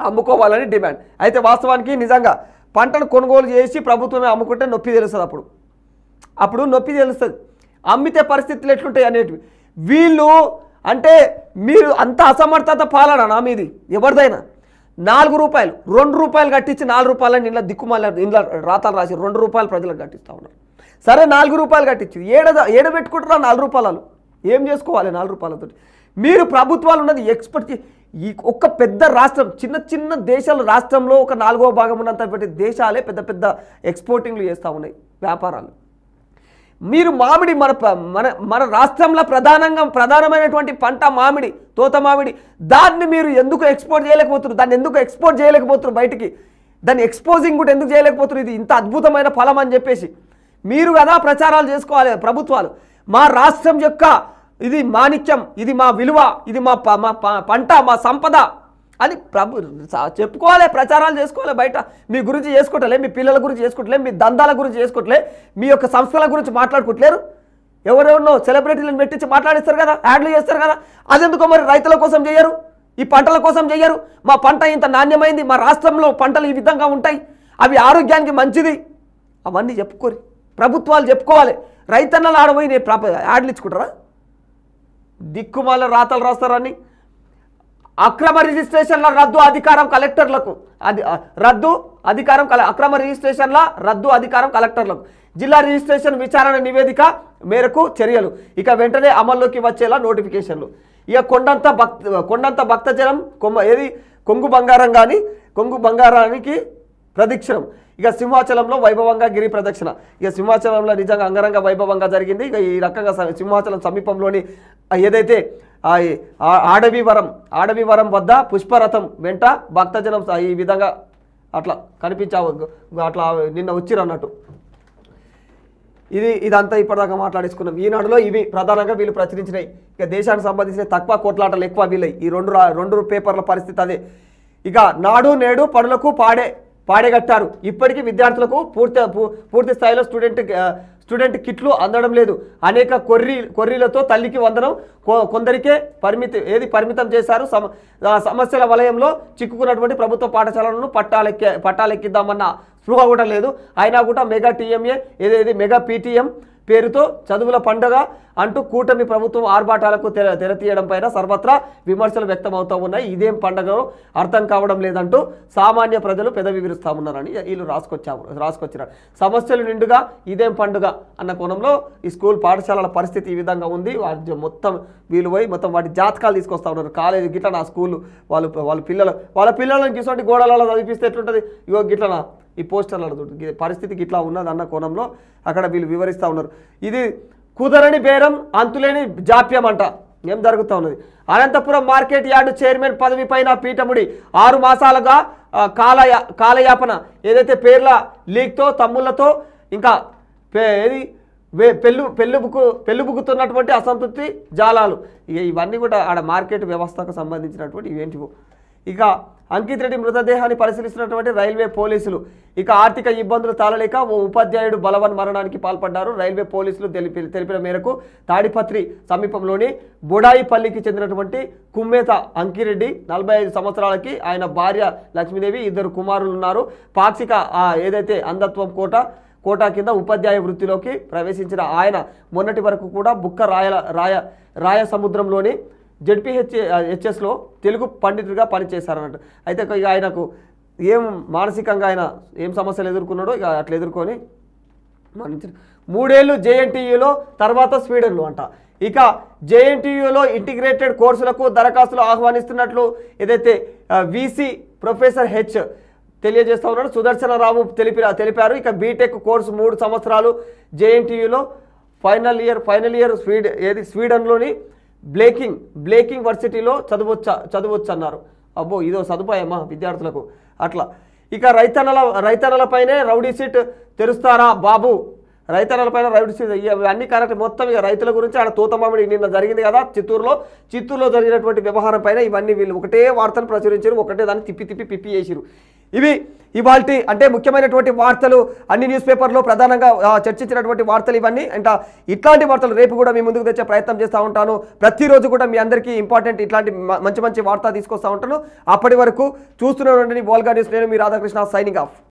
అమ్ముకోవాలని డిమాండ్. అయితే వాస్తవానికి నిజంగా పంటను కొనుగోలు చేసి ప్రభుత్వమే అమ్ముకుంటే నొప్పి తెలుస్తుంది. అప్పుడు నొప్పి తెలుస్తుంది. అమ్మితే పరిస్థితులు ఎట్లుంటాయి అనేటివి. వీళ్ళు అంటే మీరు అంత అసమర్థత పాలన మీది ఎవరిదైనా. 4 రూపాయలు 2 రూపాయలు కట్టించి 4 రూపాయలని ఇంట్లో దిక్కుమాల ఇంట్లో రాతలు రాసి 2 రూపాయలు ప్రజలకు కట్టిస్తూ ఉన్నారు. సరే 4 రూపాయలు కట్టించి ఏడ పెట్టుకుంటారా 4 రూపాయలు? ఏం చేసుకోవాలి 4 రూపాయలతో? మీరు ప్రభుత్వాలు ఉన్నది ఎక్స్పర్ట్. ఈ ఒక్క పెద్ద రాష్ట్రం, చిన్న దేశాల రాష్ట్రంలో ఒక 4వ భాగం ఉన్నంత దేశాలే పెద్ద పెద్ద ఎక్స్పోర్టింగ్లు చేస్తూ ఉన్నాయి వ్యాపారాలు. మీరు మామిడి మన రాష్ట్రంలో ప్రధానమైనటువంటి పంట మామిడి, తోత మామిడి, దాన్ని మీరు ఎందుకు ఎక్స్పోర్ట్ చేయలేకపోతున్నారు? దాన్ని ఎందుకు ఎక్స్పోర్ట్ చేయలేకపోతున్నారు బయటికి? దాన్ని ఎక్స్పోజింగ్ కూడా ఎందుకు చేయలేకపోతున్నారు? ఇది ఇంత అద్భుతమైన ఫలం అని చెప్పేసి మీరు కదా ప్రచారాలు చేసుకోవాలి ప్రభుత్వాలు. మా రాష్ట్రం యొక్క ఇది మాణిక్యం, ఇది మా విలువ, ఇది మా పంట, మా సంపద అని చెప్పుకోవాలి, ప్రచారాలు చేసుకోవాలి. బయట మీ గురించి చేసుకోవట్లే, మీ పిల్లల గురించి చేసుకోవట్లే, మీ దందాల గురించి చేసుకోవట్లే, మీ యొక్క సంస్థల గురించి మాట్లాడుకోవట్లేరు. ఎవరెవరినో సెలబ్రిటీలను పెట్టించి మాట్లాడిస్తారు కదా, యాడ్లు చేస్తారు కదా. అదెందుకో మరి రైతుల కోసం చేయరు, ఈ పంటల కోసం చేయరు? మా పంట ఇంత నాణ్యమైంది, మా రాష్ట్రంలో పంటలు ఈ విధంగా ఉంటాయి, అవి ఆరోగ్యానికి మంచిది, అవన్నీ చెప్పుకోరు. ప్రభుత్వాలు చెప్పుకోవాలి. రైతన్నలు ఆడపోయి యాడ్లు ఇచ్చుకుంటారా? దిక్కుమాల రాతలు రాస్తారని. అక్రమ రిజిస్ట్రేషన్ల రద్దు అధికారం కలెక్టర్లకు, అక్రమ రిజిస్ట్రేషన్ల రద్దు అధికారం కలెక్టర్లకు. జిల్లా రిజిస్ట్రేషన్ విచారణ నివేదిక మేరకు చర్యలు, ఇక వెంటనే అమల్లోకి వచ్చేలా నోటిఫికేషన్లు. ఇక కొండంత భక్తజనం కొంగు బంగారానికి ప్రదక్షిణం. ఇక సింహాచలంలో వైభవంగా గిరి ప్రదక్షిణ. ఇక సింహాచలంలో నిజంగా అంగరంగ వైభవంగా జరిగింది. ఇక ఈ రకంగా సింహాచలం సమీపంలోని ఏదైతే ఆడవివరం వద్ద పుష్పరథం వెంట భక్తజనం ఈ విధంగా అట్లా అట్లా నిన్న వచ్చిరన్నట్టు. ఇదంతా ఇప్పటిదాకా మాట్లాడేసుకున్నాం. ఈనాడులో ఇవి ప్రధానంగా వీళ్ళు ప్రచురించినాయి. ఇక దేశానికి సంబంధించిన తక్కువ కొట్లాటలు ఎక్కువ వీళ్ళయి. ఈ రెండు పేపర్ల పరిస్థితి అదే. ఇక నాడు నేడు పనులకు పాడేగట్టారు. ఇప్పటికీ విద్యార్థులకు పూర్తి స్థాయిలో స్టూడెంట్ కిట్లు అందడం లేదు. అనేక కొర్రీలతో తల్లికి వందనం కొందరికే పరిమితం చేశారు. సమస్యల వలయంలో చిక్కుకున్నటువంటి ప్రభుత్వ పాఠశాలలను పట్టాలెక్కిద్దామన్న స్పృహ కూడా లేదు. అయినా కూడా మెగా టీఎంఏ మెగా పీటీఎం పేరుతో చదువుల పండుగ అంటూ కూటమి ప్రభుత్వం ఆర్భాటాలకు తెరతీయడం పైన సర్వత్రా విమర్శలు వ్యక్తమవుతూ ఉన్నాయి. ఇదేం పండుగలో అర్థం కావడం లేదంటూ సామాన్య ప్రజలు పెదవి విరుస్తా ఉన్నారని వీళ్ళు రాసుకొచ్చారు. సమస్యలు నిండుగా ఇదేం పండుగ అన్న కోణంలో ఈ స్కూల్ పాఠశాలల పరిస్థితి ఈ విధంగా ఉంది. మొత్తం వీళ్ళు పోయి మొత్తం వాటి జాతకాలు తీసుకొస్తా ఉన్నారు. కాలేజీ గిట్ల నా స్కూల్ వాళ్ళ పిల్లలను తీసుకుంటే గోడలలో చదివిస్తే ఎట్లుంటుంది? ఇగో గిట్లనా ఈ పోస్టర్ల పరిస్థితికి ఇట్లా ఉన్నది అన్న కోణంలో అక్కడ వీళ్ళు వివరిస్తూ ఉన్నారు. ఇది కుదరని బేరం, అంతులేని జాప్యం అంట. ఏం జరుగుతూ ఉన్నది? అనంతపురం మార్కెట్ యార్డు చైర్మన్ పదవి పైన పీఠముడి 6 మాసాలుగా కాలయాపన. ఏదైతే పేర్ల లీక్తో తమ్ముళ్లతో ఇంకా పెళ్ళుబుకుతున్నటువంటి అసంతృప్తి జాలాలు. ఇవన్నీ కూడా ఆడ మార్కెట్ వ్యవస్థకు సంబంధించినటువంటి ఇవేంటివో. ఇక అంకిత్ రెడ్డి మృతదేహాన్ని పరిశీలిస్తున్నటువంటి రైల్వే పోలీసులు. ఇక ఆర్థిక ఇబ్బందులు తాళలేక ఓ ఉపాధ్యాయుడు బలవన్ మరణానికి పాల్పడ్డారు. రైల్వే పోలీసులు తెలిపిన మేరకు తాడిపత్రి సమీపంలోని బొడాయిపల్లికి చెందినటువంటి కుమ్మేత అంకిరెడ్డి 45 సంవత్సరాలకి ఆయన భార్య లక్ష్మీదేవి 2 కుమారులు ఉన్నారు. పాక్షిక ఏదైతే అంధత్వం కోటా కింద ఉపాధ్యాయ వృత్తిలోకి ప్రవేశించిన ఆయన మొన్నటి వరకు కూడా బుక్క రాయ సముద్రంలోని జెడ్పీహెచ్ఎస్లో తెలుగు పండితుడిగా పనిచేశారన్నట్టు. అయితే ఇక ఆయనకు మానసికంగా ఆయన ఏం సమస్యలు ఎదుర్కొన్నాడో ఇక అట్లా ఎదుర్కొని మరణించారు. 3 ఏళ్ళు జేఎన్టీయూలో, తర్వాత స్వీడన్లో అంట. ఇక జేఎన్టీయూలో ఇంటిగ్రేటెడ్ కోర్సులకు దరఖాస్తులు ఆహ్వానిస్తున్నట్లు ఏదైతే వీసీ ప్రొఫెసర్ హెచ్ తెలియజేస్తూ ఉన్నాడు. సుదర్శనరావు తెలిపారు. ఇక బీటెక్ కోర్సు 3 సంవత్సరాలు జేఎన్టీయూలో, ఫైనల్ ఇయర్ స్వీడన్లోని బ్లేకింగ్ వర్సిటీలో చదవచ్చు అన్నారు. అబ్బో ఇదో సదుపాయమా విద్యార్థులకు అట్లా. ఇక రైతన్నలపైనే రౌడీ సీట్ తెరుస్తారా బాబు, రైతన్నలపైన రౌడీ సీట్ అన్ని కరెక్ట్. మొత్తం ఇక రైతుల గురించి ఆడ తూతమామిడి నిన్న జరిగింది కదా చిత్తూరులో జరిగినటువంటి వ్యవహారం పైన ఇవన్నీ వీళ్ళు ఒకటే వార్తలు ప్రచురించారు, ఒకటే దాన్ని తిప్పి పిప్పి చేసిరు. ఇవి ఇవాల్టి అంటే ముఖ్యమైనటువంటి వార్తలు అన్ని న్యూస్ పేపర్లో ప్రధానంగా చర్చించినటువంటి వార్తలు ఇవన్నీ. అంటే ఇట్లాంటి వార్తలు రేపు కూడా మీ ముందుకు తెచ్చే ప్రయత్నం చేస్తూ ఉంటాను. ప్రతిరోజు కూడా మీ అందరికీ ఇంపార్టెంట్ ఇట్లాంటి మంచి వార్త తీసుకొస్తూ ఉంటాను. అప్పటి వరకు చూస్తూనే ఉండండి వోల్గా న్యూస్. నేను మీ రాధాకృష్ణ, సైనింగ్ ఆఫ్.